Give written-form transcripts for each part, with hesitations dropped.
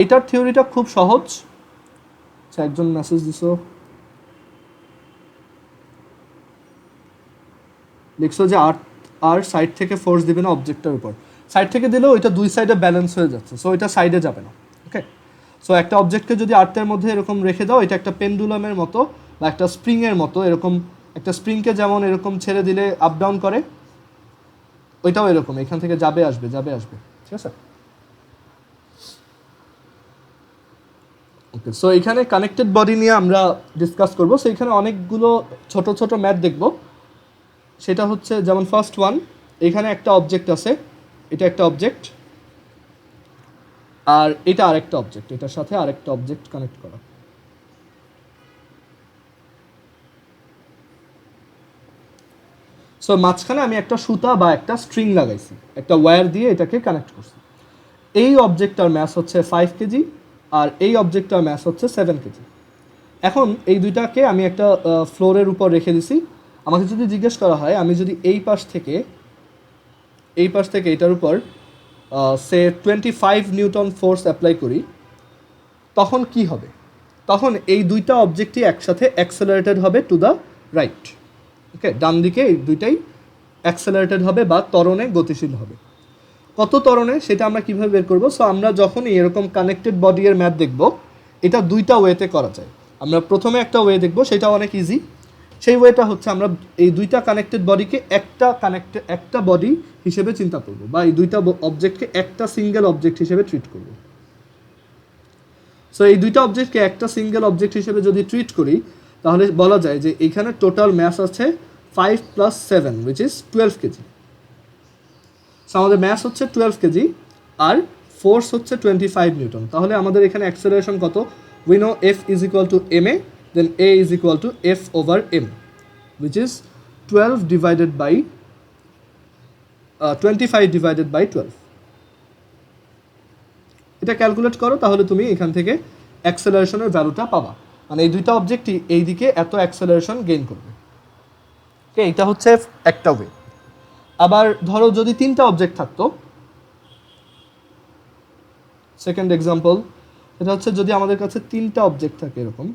এটার থিওরিটা খুব সহজ। একজন মেসেজ দিছো, লিখছো যে আর সাইড থেকে ফোর্স দিবে না অবজেক্টের উপর। সাইড থেকে দিলেও ওইটা দুই সাইডে ব্যালেন্স হয়ে যাচ্ছে, সো ওইটা সাইডে যাবে না। ওকে, সো একটা অবজেক্টকে যদি আর্থের মধ্যে এরকম রেখে দাও, এটা একটা পেন্ডুলামের মতো বা একটা স্প্রিংয়ের মতো, এরকম একটা স্প্রিংকে যেমন এরকম ছেড়ে দিলে আপ ডাউন করে, ওইটাও এরকম এখান থেকে যাবে আসবে যাবে আসবে। ঠিক আছে, ওকে। সো এখানে কানেক্টেড বডি নিয়ে আমরা ডিসকাস করবো। সো এখানে অনেকগুলো ছোট ছোট ম্যাথ দেখব। সেটা হচ্ছে যেমন ফার্স্ট ওয়ান, এখানে একটা অবজেক্ট আছে, এটা একটা অবজেক্ট, আর এটা আরেকটা অবজেক্ট, এটার সাথে আরেকটা অবজেক্ট কানেক্ট করা। সো মাঝখানে আমি একটা সুতা বা একটা স্ট্রিং লাগাইছি, একটা ওয়্যার দিয়ে এটাকে কানেক্ট করছি। এই অবজেক্টটার ম্যাস হচ্ছে 5 কেজি আর এই অবজেক্টটার ম্যাস হচ্ছে 7 কেজি। এখন এই দুইটাকে আমি একটা ফ্লোরের উপর রেখে দিছি। আমাকে যদি জিজ্ঞেস করা হয়, আমি যদি এই পাশ থেকে এটার উপর সে 25 নিউটন ফোর্স অ্যাপ্লাই করি, তখন কি হবে? তখন এই দুইটা অবজেক্টই একসাথে অ্যাক্সেলারেটেড হবে টু দ্য রাইট। ওকে, ডান দিকে এই দুইটাই অ্যাক্সেলারেটেড হবে বা ত্বরণে গতিশীল হবে। কত ত্বরণে সেটা আমরা কীভাবে বের করবো? সো আমরা যখনই এরকম কানেক্টেড বডি এর ম্যাথ দেখব, এটা দুইটা ওয়েতে করা যায়। আমরা প্রথমে একটা ওয়ে দেখব, সেটা অনেক ইজি। সেই ওয়েটা হচ্ছে আমরা এই দুইটা কানেক্টেড বডিকে একটা বডি হিসেবে চিন্তা করব, বা এই দুইটা অবজেক্টকে একটা সিঙ্গেল অবজেক্ট হিসেবে ট্রিট করব। সো এই দুইটা অবজেক্টকে একটা সিঙ্গেল অবজেক্ট হিসেবে যদি ট্রিট করি, তাহলে বলা যায় যে এখানে টোটাল ম্যাস আছে 5 + 7 উইচ ইজ 12 কেজি। সো আমাদের ম্যাস হচ্ছে 12 কেজি আর ফোর্স হচ্ছে 25 নিউটন। তাহলে আমাদের এখানে অ্যাক্সেলারেশন কত? We know F is equal to ma, then A is equal to F/m, which is 12 divided by 25 divided by 12। এটা ক্যালকুলেট করো, তাহলে তুমি এখান থেকে অ্যাক্সেলারেশনের ভ্যালুটা পাবা। মানে এই দুইটা অবজেক্টই এই দিকে এত অ্যাক্সেলারেশন গেইন করবে। ওকে, এটা হচ্ছে একটা ওয়ে। আবার ধরো যদি তিনটা অবজেক্ট থাকতো, সেকেন্ড এক্সাম্পল, এটা হচ্ছে যদি আমাদের কাছে তিনটা অবজেক্ট থাকে এরকম,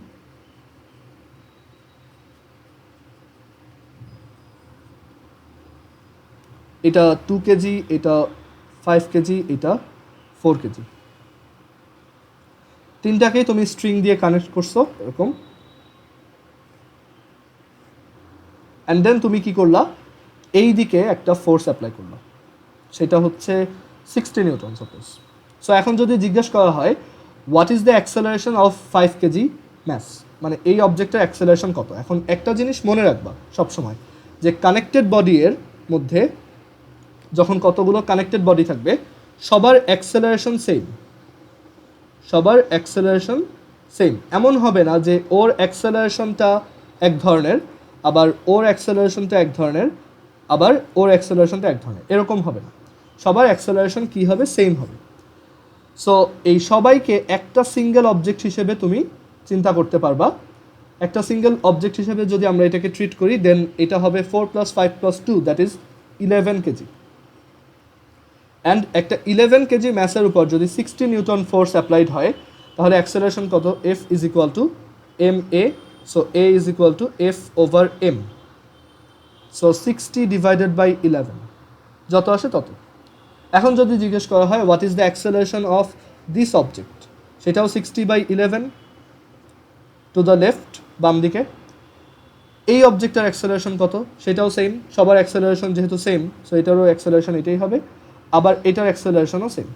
এটা 2 কেজি, এটা 5 কেজি, এটা 4 কেজি। তিনটাকেই তুমি স্ট্রিং দিয়ে কানেক্ট করছো এরকম, অ্যান্ড দেন তুমি কি করলা? এই দিকে একটা ফোর্স অ্যাপ্লাই করলা, সেটা হচ্ছে 60 নিউটন সাপোজ। সো এখন যদি জিজ্ঞেস করা হয় what is the acceleration of 5 KG mass, মানে এই অবজেক্টের অ্যাক্সেলারেশন কত? এখন একটা জিনিস মনে রাখবা সবসময়, যে কানেক্টেড বডি এর মধ্যে যখন কতগুলো কানেক্টেড বডি থাকবে, সবার অ্যাক্সেলারেশন সেম। এমন হবে না যে ওর অ্যাক্সেলারেশনটা এক ধরনের, আবার ওর অ্যাক্সেলারেশনটা এক ধরনের, আবার ওর অ্যাক্সেলারেশনটা এক ধরনের, এরকম হবে না। সবার অ্যাক্সেলারেশন কী হবে? সেম হবে। সো এই সবাইকে একটা সিঙ্গেল অবজেক্ট হিসেবে তুমি চিন্তা করতে পারবা। একটা সিঙ্গেল অবজেক্ট হিসেবে যদি আমরা এটাকে ট্রিট করি, দেন এটা হবে 4 + 5 + 2, দ্যাট ইজ 11 কেজি। অ্যান্ড একটা 11 কেজি ম্যাসের উপর যদি 60 নিউটন ফোর্স অ্যাপ্লাইড হয়, তাহলে অ্যাক্সেলারেশন কত? F is equal to ma, so A is equal to F/m, so 60 divided by 11, যত আসে তত। এখন যদি জিজ্ঞেস করা হয় what is the acceleration of this object, সেটাও 60/11 টু দ্য লেফট, বাম দিকে। এই অবজেক্টের অ্যাক্সেলারেশন কত? সেটাও সেম, সবার অ্যাক্সেলারেশন যেহেতু সেম, সো এটারও অ্যাক্সেলারেশন এটাই হবে, আবার এটার অ্যাক্সেলারেশনও সেম,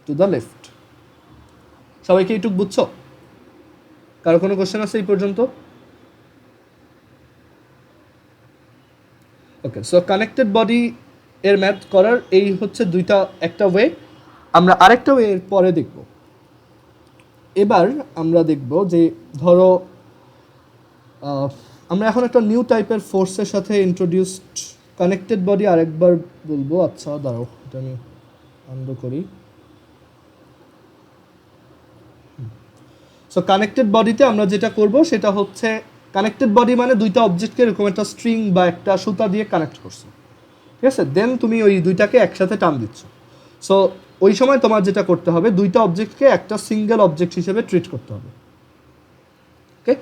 টু দ্য লেফট। সবাইকে এইটুক বুঝছো? কারো কোনো কোশ্চেন আছে এই পর্যন্ত? ওকে, সো কানেক্টেড বডি এর ম্যাথ করার এই হচ্ছে একটা ওয়ে। আমরা আরেকটা ওয়ে এর পরে দেখব। এবার আমরা দেখব যে ধরো আমরা এখন একটা নিউ টাইপের ফোর্সের সাথে ইন্ট্রোডিউসড কানেক্টেড বডি আরেকবার বলবো। আচ্ছা দাঁড়াও, এটা আমি বন্ধ করি। সো কানেক্টেড বডিতে আমরা যেটা করব সেটা হচ্ছে, কানেক্টেড বডি মানে দুইটা অবজেক্টকে এরকম একটা স্ট্রিং বা একটা সুতা দিয়ে কানেক্ট করছো, ঠিক আছে? দেন তুমি ওই দুইটাকে একসাথে টান দিচ্ছ। সো ওই সময় তোমার যেটা করতে হবে, দুইটা অবজেক্টকে একটা সিঙ্গেল অবজেক্ট হিসেবে ট্রিট করতে হবে। ওকে,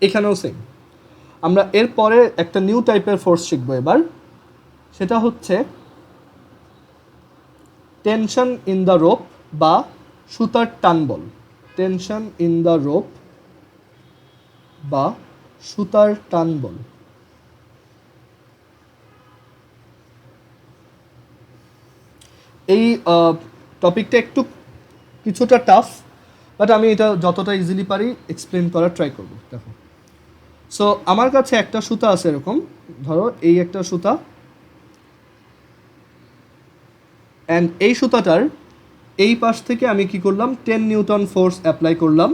এখানেও সেম। আমরা এরপরে একটা নিউ টাইপের ফোর্স শিখবো এবার, সেটা হচ্ছে টেনশন ইন দ্য রোপ বা সুতার টান বল। টেনশন ইন দ্য রোপ বা সুতার টান বল। এই টপিকটা একটু কিছুটা টাফ, বাট আমি এটা যতটা ইজিলি পারি এক্সপ্লেন করার ট্রাই করব। দেখো, সো আমার কাছে একটা সুতা আছে এরকম, ধরো এই একটা সুতা, অ্যান্ড এই সুতাটার এই পাশ থেকে আমি কি করলাম, 10 নিউটন ফোর্স অ্যাপ্লাই করলাম,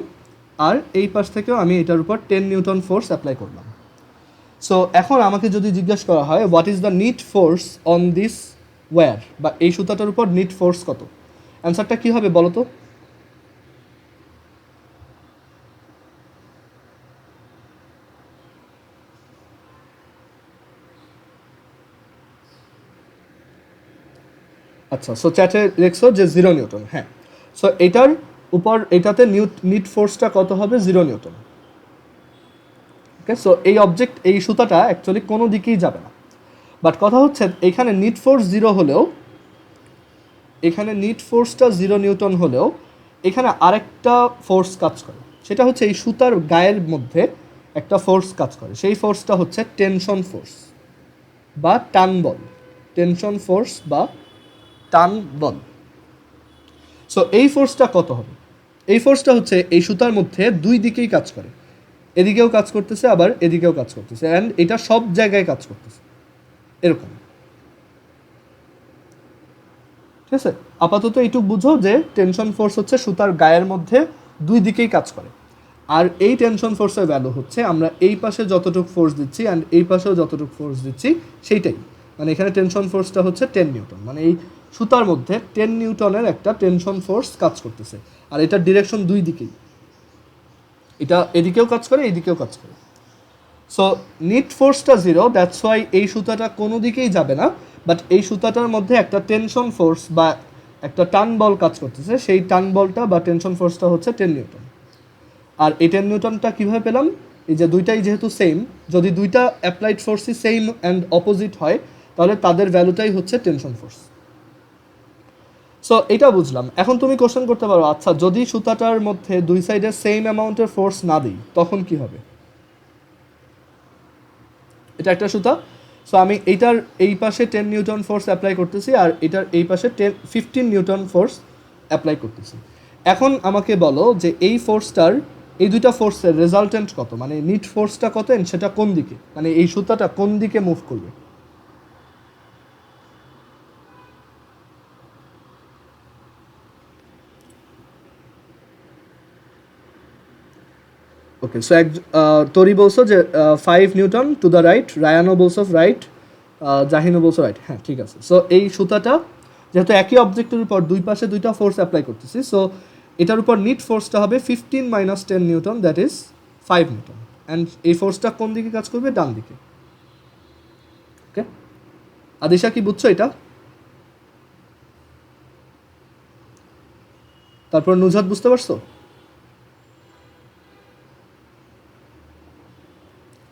আর এই পাশ থেকেও আমি এটার উপর 10 নিউটন ফোর্স অ্যাপ্লাই করলাম। সো এখন আমাকে যদি জিজ্ঞাসা করা হয় what is the net force on this wire, বা এই সুতাটার উপর নিট ফোর্স কত, অ্যান্সারটা কী হবে বলো তো? আচ্ছা, সো চ্যাটে লিখছো যে 0 নিউটন। হ্যাঁ, সো এটার উপর এটাতে নিট ফোর্সটা কত হবে? 0 নিউটন। ওকে, সো এই অবজেক্ট, এই সুতাটা অ্যাকচুয়ালি কোনো দিকেই যাবে না, বাট কথা হচ্ছে এখানে নিট ফোর্স 0 হলেও, এখানে নিট ফোর্সটা 0 নিউটন হলেও এখানে আরেকটা ফোর্স কাজ করে, সেটা হচ্ছে এই সুতার গায়ের মধ্যে একটা ফোর্স কাজ করে, সেই ফোর্সটা হচ্ছে টেনশন ফোর্স বা টান বল। টেনশন ফোর্স বা টান বল। সো এই ফোর্সটা কত হবে? এই ফোর্সটা হচ্ছে এই সুতার মধ্যে দুই দিকেই কাজ করে, এদিকেও কাজ করতেছে আবার এদিকেও কাজ করতেছে, অ্যান্ড এটা সব জায়গায় কাজ করতেছে এরকম। ঠিক আছে, আপাতত এইটুকু বুঝো যে টেনশন ফোর্স হচ্ছে সুতার গায়ের মধ্যে দুই দিকেই কাজ করে, আর এই টেনশন ফোর্সের ভ্যালু হচ্ছে আমরা এই পাশে যতটুকু ফোর্স দিচ্ছি অ্যান্ড এই পাশেও যতটুকু ফোর্স দিচ্ছি সেইটাই। মানে এখানে টেনশন ফোর্সটা হচ্ছে 10 নিউটন, মানে এই সুতার মধ্যে 10 নিউটনের একটা টেনশন ফোর্স কাজ করতেছে, আর এটার ডিরেকশন দুই দিকেই, এটা এদিকেও কাজ করে এইদিকেও কাজ করে। সো নিট ফোর্সটা 0, দ্যাটস ওয়াই এই সুতাটা কোনো দিকেই যাবে না, বাট এই সুতাটার মধ্যে একটা টেনশন ফোর্স বা একটা টান বল কাজ করতেছে, সেই টান বলটা বা টেনশন ফোর্সটা হচ্ছে 10 নিউটন। আর এই 10 নিউটনটা কীভাবে পেলাম? এই যে দুইটাই যেহেতু সেম, যদি দুইটা অ্যাপ্লাইড ফোর্সই সেম অ্যান্ড অপোজিট হয় তাহলে তাদের ভ্যালুটাই হচ্ছে টেনশন ফোর্স। সো এটা বুঝলাম। এখন তুমি কোশ্চেন করতে পারো, আচ্ছা যদি সুতাটার মধ্যে দুই সাইডে সেম অ্যামাউন্টের ফোর্স না দিই তখন কি হবে? এটা একটা সুতা, সো আমি এইটার এই পাশে 10 নিউটন ফোর্স অ্যাপ্লাই করতেছি আর এটার এই পাশে 15 নিউটন ফোর্স অ্যাপ্লাই করতেছি। এখন আমাকে বলো যে এই ফোর্সটার, এই দুইটা ফোর্সের রেজাল্টেন্ট কত, মানে নিট ফোর্সটা কত, সেটা কোন দিকে, মানে এই সুতাটা কোন দিকে মুভ করবে? ওকে, সো তরি বলছো যে 5 নিউটন টু দ্য রাইট, রায়ানও বলছো রাইট, জাহিনও বলছো রাইট। হ্যাঁ ঠিক আছে, সো এই সুতাটা যেহেতু একই অবজেক্টের উপর দুই পাশে দুইটা ফোর্স অ্যাপ্লাই করতেছি, সো এটার উপর নিট ফোর্সটা হবে 15 minus 10 Newton, that is 5 Newton, and এই ফোর্সটা কোন দিকে কাজ করবে? ডান দিকে। ওকে, আদিশা কি বুঝছো এটা? তারপর নুজহাত বুঝতে পারছো?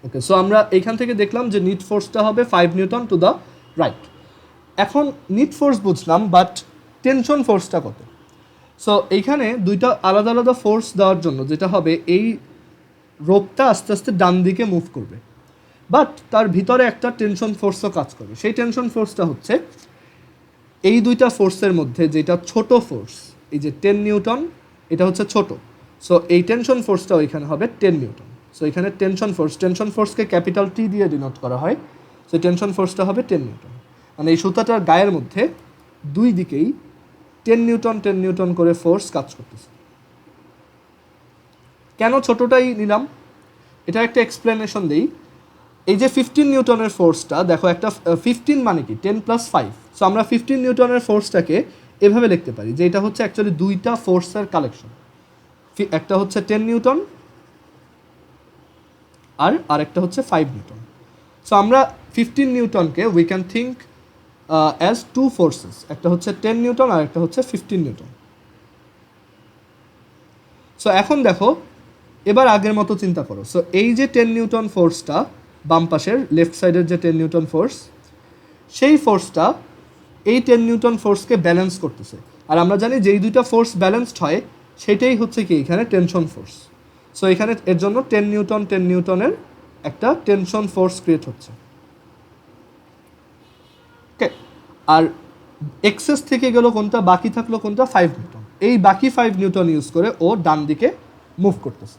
ওকে, সো আমরা এইখান থেকে দেখলাম যে নিট ফোর্সটা হবে 5 নিউটন টু দ্য রাইট। এখন নিট ফোর্স বুঝলাম, বাট টেনশন ফোর্সটা কত? সো এইখানে দুইটা আলাদা আলাদা ফোর্স দেওয়ার জন্য যেটা হবে, এই রোপটা আস্তে আস্তে ডান দিকে মুভ করবে, বাট তার ভিতরে একটা টেনশন ফোর্সও কাজ করবে। সেই টেনশন ফোর্সটা হচ্ছে এই দুইটা ফোর্সের মধ্যে যেটা ছোট ফোর্স, এই যে 10 নিউটন, এটা হচ্ছে ছোট, সো এই টেনশন ফোর্সটাও এখানে হবে 10 নিউটন। সো এখানে টেনশন ফোর্সকে ক্যাপিটাল টি দিয়ে ডিনোট করা হয়, সো টেনশন ফোর্সটা হবে 10 নিউটন। মানে এই সুতাটার গায়ের মধ্যে দুই দিকেই 10 নিউটন করে ফোর্স কাজ করতেছে। কেন ছোটটাই নিলাম, এটা একটা এক্সপ্লেনেশন দিই। এই যে 15 নিউটনের ফোর্সটা দেখো, একটা 15 মানে কি 10 প্লাস 5, সো আমরা 15 নিউটনের ফোর্সটাকে এভাবে লিখতে পারি যে এটা হচ্ছে অ্যাকচুয়ালি দুইটা ফোর্সের কালেকশন, একটা হচ্ছে 10 নিউটন আর আরেকটা হচ্ছে 5 নিউটন। সো আমরা 15 নিউটনকে we can think as two forces, একটা হচ্ছে 10 নিউটন আর একটা হচ্ছে 15 নিউটন। সো এখন দেখো, এবার আগের মতো চিন্তা করো। সো এই যে 10 নিউটন ফোর্সটা, বাম পাশের লেফট সাইডের যে 10 নিউটন ফোর্স, সেই ফোর্সটা এই 10 নিউটন ফোর্সকে ব্যালেন্স করতেছে। আর আমরা জানি যেই দুইটা ফোর্স ব্যালেন্সড হয় সেটাই হচ্ছে কি এখানে টেনশন ফোর্স। সো এখানে এর জন্য 10 নিউটনের একটা টেনশন ফোর্স ক্রিয়েট হচ্ছে। ওকে, আর এক্সেস থেকে গেল কোনটা, বাকি থাকলো কোনটা, 5 নিউটন। এই বাকি 5 নিউটন ইউজ করে ও ডান দিকে মুভ করতেছে।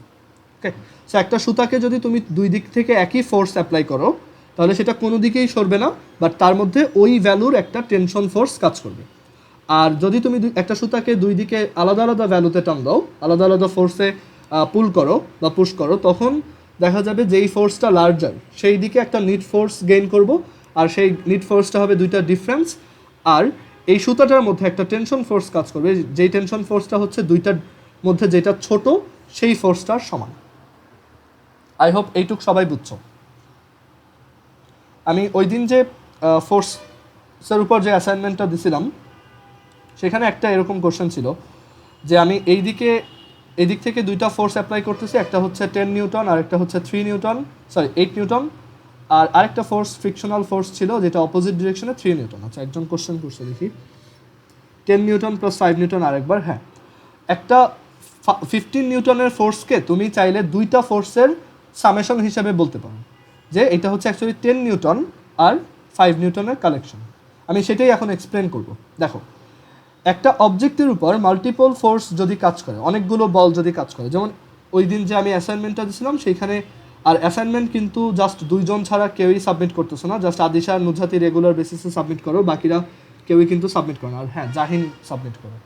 ওকে, সো একটা সুতাকে যদি তুমি দুই দিক থেকে একই ফোর্স অ্যাপ্লাই করো তাহলে সেটা কোনো দিকেই সরবে না, বাট তার মধ্যে ওই ভ্যালুর একটা টেনশন ফোর্স কাজ করবে। আর যদি তুমি একটা সুতাকে দুই দিকে আলাদা আলাদা ভ্যালুতে টান দাও, আলাদা আলাদা ফোর্সে পুল করো বা পুশ করো, তখন দেখা যাবে যেই ফোর্সটা লার্জার সেই দিকে একটা নিট ফোর্স গেইন করব, আর সেই নিট ফোর্সটা হবে দুইটা ডিফারেন্স। আর এই সুতাটার মধ্যে একটা টেনশন ফোর্স কাজ করবে, যেই টেনশন ফোর্সটা হচ্ছে দুইটার মধ্যে যেটা ছোট সেই ফোর্সটার সমান। আই হোপ এইটুক সবাই বুঝছো। আমি ওই দিন যে ফোর্সের উপর যে অ্যাসাইনমেন্টটা দিছিলাম সেখানে একটা এরকম কোশ্চেন ছিল যে আমি এই দিক থেকে দুইটা ফোর্স অ্যাপ্লাই করতেছি, একটা হচ্ছে 10 নিউটন আর একটা হচ্ছে 8 নিউটন, আর আরেকটা ফোর্স ফ্রিকশনাল ফোর্স ছিল যেটা অপোজিট ডিরেকশনে 3 নিউটন। আচ্ছা, একজন কোশ্চেন করছে, দেখি 10 নিউটন প্লাস 5 নিউটন আরেকবার। হ্যাঁ, একটা 15 নিউটনের ফোর্সকে তুমি চাইলে দুইটা ফোর্সের সামেশন হিসাবে বলতে পারো যে এটা হচ্ছে অ্যাকচুয়ালি 10 নিউটন আর 5 নিউটনের কালেকশন। আমি সেটাই এখন এক্সপ্লেন করব। দেখো, একটা অবজেক্টের উপর মাল্টিপল ফোর্স যদি কাজ করে, অনেকগুলো বল যদি কাজ করে, যেমন ওই দিন যে আমি অ্যাসাইনমেন্টটা দিয়েছিলাম সেইখানে, আর অ্যাসাইনমেন্ট কিন্তু জাস্ট 2 জন ছাড়া কেউই সাবমিট করতেছে না, জাস্ট আদিশা আর নুজহাতি রেগুলার বেসিসে সাবমিট করো, বাকিরা কেউই কিন্তু সাবমিট করে না। আর হ্যাঁ, জাহিন সাবমিট করো,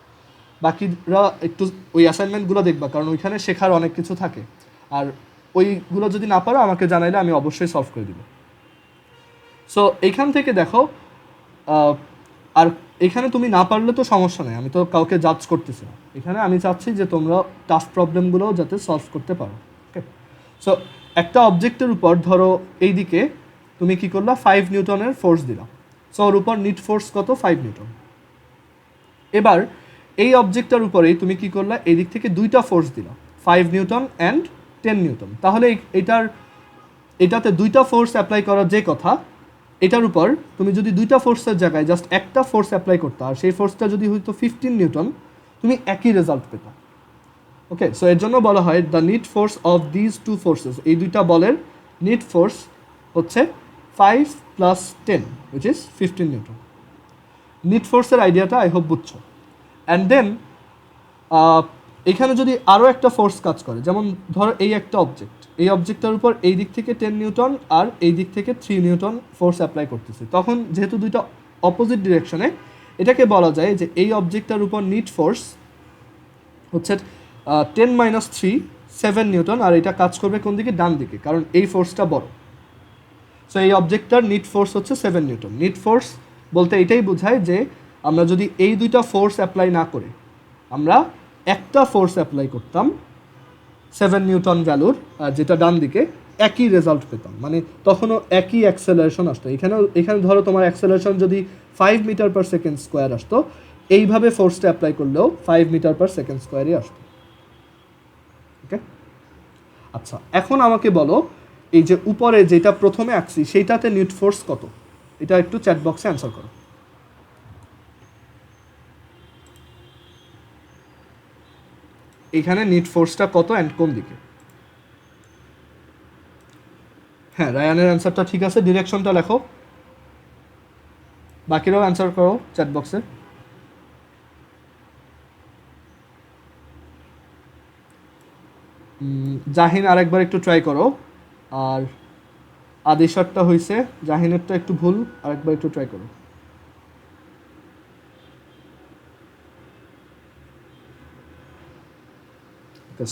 বাকিরা একটু ওই অ্যাসাইনমেন্টগুলো দেখবা, কারণ ওইখানে শেখার অনেক কিছু থাকে। আর ওইগুলো যদি না পারো আমাকে জানাইলে আমি অবশ্যই সলভ করে দিব। সো এইখান থেকে দেখো, আর এখানে তুমি না পারলে তো সমস্যা নেই, আমি তো কাউকে জাজ করতেছি না, এখানে আমি চাচ্ছি যে তোমরা টাফ প্রবলেমগুলোও যাতে সলভ করতে পারো। ওকে, সো একটা অবজেক্টের উপর ধরো এই দিকে তুমি কি করলা, 5 নিউটনের ফোর্স দিলা। সো ওর উপর নিট ফোর্স কত, 5 নিউটন। এবার এই অবজেক্টটার উপরেই তুমি কি করলা, এই দিক থেকে দুইটা ফোর্স দিলা, 5 নিউটন অ্যান্ড 10 নিউটন। তাহলে এটাতে দুইটা ফোর্স অ্যাপ্লাই করার যে কথা, এটার উপর তুমি যদি দুইটা ফোর্সের জায়গায় জাস্ট একটা ফোর্স অ্যাপ্লাই করতে, আর সেই ফোর্সটা যদি হইতো 15 নিউটন, তুমি একই রেজাল্ট পেতা। ওকে, সো এর জন্য বলা হয় the net force of these two forces, এই দুইটা বলের নিট ফোর্স হচ্ছে 5 + 10 উইচ ইজ 15 নিউটন। নিট ফোর্সের আইডিয়াটা আই হোপ বুঝছো। অ্যান্ড দেন এখানে যদি আরও একটা ফোর্স কাজ করে, যেমন ধরো এই একটা অবজেক্ট, এই অবজেক্টটার উপর এই দিক থেকে 10 নিউটন আর এই দিক থেকে 3 নিউটন ফোর্স অ্যাপ্লাই করতেছে, তখন যেহেতু দুইটা অপোজিট ডিরেকশনে, এটাকে বলা যায় যে এই অবজেক্টটার উপর নিট ফোর্স হচ্ছে 10 - 3 7 নিউটন, আর এটা কাজ করবে কোন দিকে, ডান দিকে, কারণ এই ফোর্সটা বড়। সো এই অবজেক্টটার নিট ফোর্স হচ্ছে 7 নিউটন। নিট ফোর্স বলতে এটাই বোঝায় যে আমরা যদি এই দুইটা ফোর্স অ্যাপ্লাই না করে আমরা একটা ফোর্স অ্যাপ্লাই করতাম 7 নিউটন ভ্যালুর, যেটা ডান দিকে, একই রেজাল্ট পেতাম, মানে তখনও একই অ্যাক্সেলারেশন আসতো। এখানে ধরো তোমার অ্যাক্সেলারেশন যদি 5 মিটার/সেকেন্ড স্কোয়ার আসতো, এইভাবে ফোর্সটা অ্যাপ্লাই করলেও 5 মিটার/সেকেন্ড স্কোয়ারই আসতো। ওকে, আচ্ছা, এখন আমাকে বলো এই যে উপরে যেটা প্রথমে আঁকছি সেইটাতে নিট ফোর্স কত, এটা একটু চ্যাট বক্সে অ্যান্সার করো। এখানে নিট ফোর্সটা কত অ্যান্ড কোন দিকে? হ্যাঁ, রায়ানের অ্যান্সারটা ঠিক আছে, ডিরেকশনটা লেখো। বাকিরাও অ্যান্সার করো চ্যাট বক্সে। জাহিন আরেকবার একটু ট্রাই করো, আর আদিশারটা হয়েছে, জাহিনেরটা একটু ভুল, আরেকবার একটু ট্রাই করো।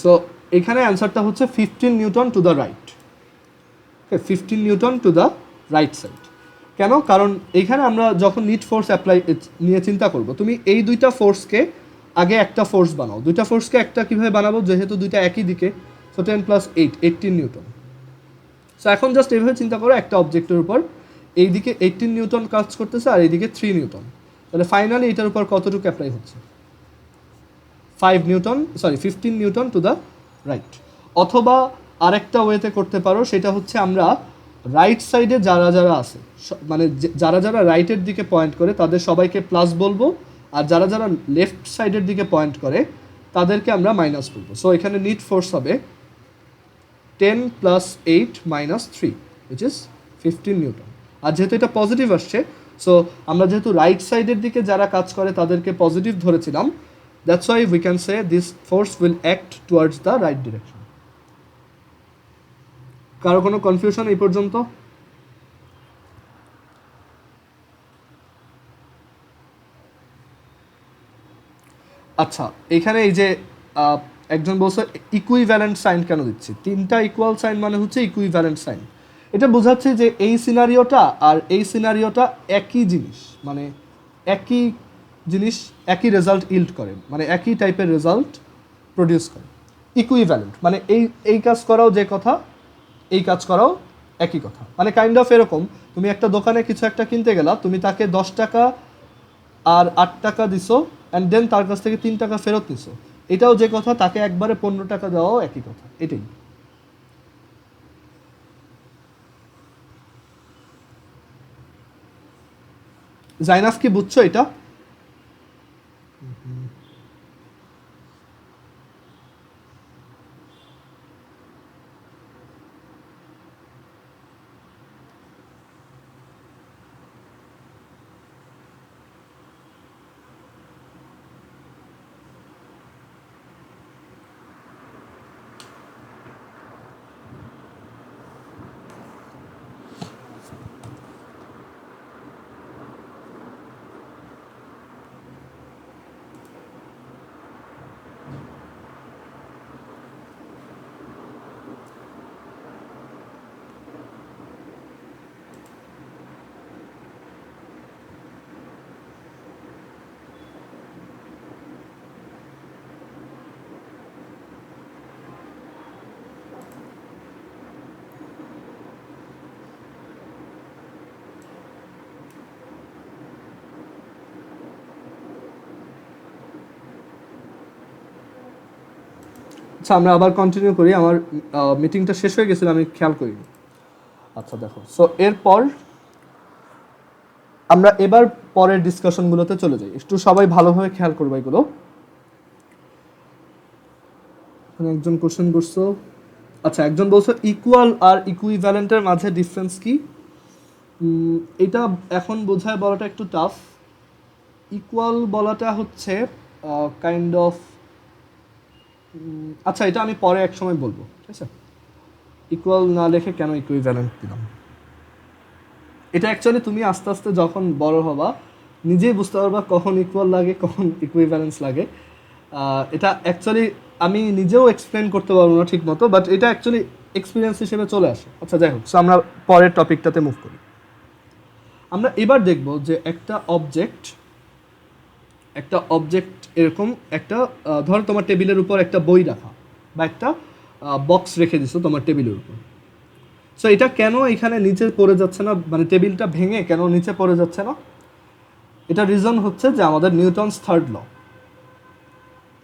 সো এখানে অ্যান্সারটা হচ্ছে 15 Newton to the right. 15 Newton to the right side. কেন? কারণ এইখানে আমরা যখন নিট ফোর্স অ্যাপ্লাই নিয়ে চিন্তা করব, তুমি এই দুইটা ফোর্সকে আগে একটা ফোর্স বানাও। দুইটা ফোর্সকে একটা কীভাবে বানাবো, যেহেতু দুইটা একই দিকে, সো 10 + 8 18 নিউটন। সো এখন জাস্ট এইভাবে চিন্তা করো, একটা অবজেক্টের উপর এইদিকে 18 নিউটন কাজ করতেছে আর এইদিকে 3 নিউটন, তাহলে ফাইনালি এটার উপর কতটুকু অ্যাপ্লাই হচ্ছে? 15 নিউটন টু দ্য রাইট। অথবা আরেকটা ওয়েতে করতে পারো, সেটা হচ্ছে আমরা রাইট সাইডে যারা যারা আছে, মানে যারা যারা রাইটের দিকে পয়েন্ট করে তাদের সবাইকে প্লাস বলবো, আর যারা যারা লেফট সাইডের দিকে পয়েন্ট করে তাদেরকে আমরা মাইনাস বলবো। সো এখানে নিট ফোর্স হবে 10 + 8 - 3 উইচ ইজ 15 নিউটন। আর যেহেতু এটা পজিটিভ আসছে, সো আমরা যেহেতু রাইট সাইডের দিকে যারা কাজ করে তাদেরকে পজিটিভ ধরেছিলাম, that's why we can say this force will act towards the right direction. কারো কোনো কনফিউশন এই পর্যন্ত? আচ্ছা, এখানে এই যে একজন বলছে ইকুইভ্যালেন্ট সাইন কেন দিচ্ছি, 3টা ইকুয়াল সাইন মানে হচ্ছে ইকুইভ্যালেন্ট সাইন। এটা বোঝাচ্ছে যে এই সিনারিওটা আর এই সিনারিওটা একই জিনিস, মানে একই জিনিস একই রেজাল্ট ইল্ড করে, মানে একই টাইপের রেজাল্ট প্রডিউস করে। ইকুইভ্যালেন্ট মানে এই কাজ করাও যে কথা, এই কাজ করাও একই কথা, মানে কাইন্ড অফ এরকম তুমি একটা দোকানে কিছু একটা কিনতে গেলা, তুমি তাকে 10 টাকা আর 8 টাকা দিছো, অ্যান্ড দেন তার কাছ থেকে 3 টাকা ফেরত নিছো, এটাও যে কথা, তাকে একবারে 15 টাকা দেওয়াও একই কথা, এটাই। জাইনাফ কি বুঝছো এটা? আচ্ছা, আমরা আবার কন্টিনিউ করি, আমার মিটিংটা শেষ হয়ে গেছিল, আমি খেয়াল করিনি। আচ্ছা দেখো, সো এরপর আমরা এবার পরের ডিসকাশনগুলোতে চলে যাই, একটু সবাই ভালোভাবে খেয়াল করবো এগুলো। একজন কোশ্চেন করছো, আচ্ছা একজন বলছো ইকুয়াল আর ইকুইভ্যালেন্টের মাঝে ডিফারেন্স কি? এটা এখন বোঝায় বলাটা একটু টাফ। ইকুয়াল বলাটা হচ্ছে কাইন্ড অফ, আচ্ছা এটা আমি পরে এক সময় বলবো, ঠিক আছে? ইকুয়াল না লিখে কেন ইকুইভ্যালেন্ট দিলাম, এটা অ্যাকচুয়ালি তুমি আস্তে আস্তে যখন বড় হবা নিজেই বুঝতে পারবা কখন ইকুয়াল লাগে কখন ইকুইভ্যালেন্স লাগে। এটা অ্যাকচুয়ালি আমি নিজেও এক্সপ্লেন করতে পারবো না ঠিক মতো, বাট এটা অ্যাকচুয়ালি এক্সপিরিয়েন্স হিসেবে চলে আসে। আচ্ছা যাই হোক, সো আমরা পরের টপিকটাতে মুভ করি। আমরা এবার দেখব যে একটা অবজেক্ট এরকম একটা, ধর তোমার টেবিলের উপর একটা বই রাখা বা একটা বক্স রেখে দিছো তোমার টেবিলের উপর। সো এটা কেন এখানে নিচে পড়ে যাচ্ছে না, মানে টেবিলটা ভেঙে কেন নিচে পড়ে যাচ্ছে না? এটা রিজন হচ্ছে যে আমাদের নিউটনস থার্ড ল।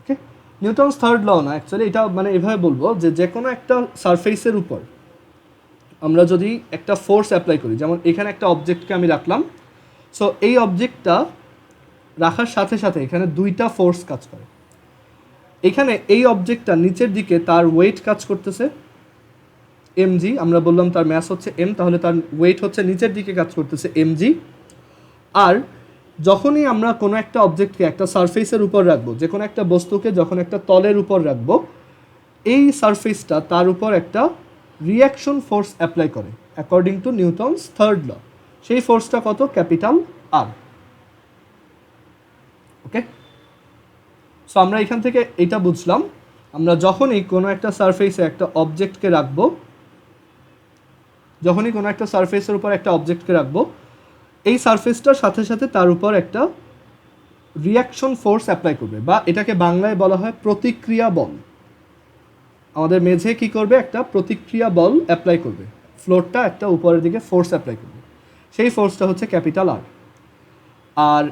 ওকে, নিউটনস থার্ড ল না অ্যাকচুয়ালি, এটা মানে এভাবে বলবো যে কোনো একটা সারফেসের উপর আমরা যদি একটা ফোর্স অ্যাপ্লাই করি, যেমন এখানে একটা অবজেক্টকে আমি রাখলাম, সো এই অবজেক্টটা রাখার সাথে সাথে এখানে 2টা ফোর্স কাজ করে। এখানে এই অবজেক্টটা নিচের দিকে তার ওয়েট কাজ করতেছে mg, আমরা বললাম তার ম্যাস হচ্ছে m, তাহলে তার ওয়েট হচ্ছে নিচের দিকে কাজ করতেছে mg। আর যখনই আমরা কোনো একটা অবজেক্টকে একটা সারফেসের উপর রাখবো, যে কোনো একটা বস্তুকে যখন একটা তলের উপর রাখবো, এই সারফেসটা তার উপর একটা রিয়াকশন ফোর্স অ্যাপ্লাই করে according to Newton's third law. সেই ফোর্সটা কত? ক্যাপিটাল আর। ওকে, সো আমরা এখান থেকে এটা বুঝলাম, আমরা যখনই কোনো একটা সারফেসে একটা অবজেক্টকে রাখবো, যখনই কোনো একটা সারফেসের উপর একটা অবজেক্টকে রাখবো, এই সারফেসটার সাথে সাথে তার উপর একটা রিয়াকশন ফোর্স অ্যাপ্লাই করবে, বা এটাকে বাংলায় বলা হয় প্রতিক্রিয়া বল। আমাদের মেঝে কি করবে? একটা প্রতিক্রিয়া বল অ্যাপ্লাই করবে, ফ্লোরটা একটা উপরের দিকে ফোর্স অ্যাপ্লাই করবে। সেই ফোর্সটা হচ্ছে ক্যাপিটাল আর। আর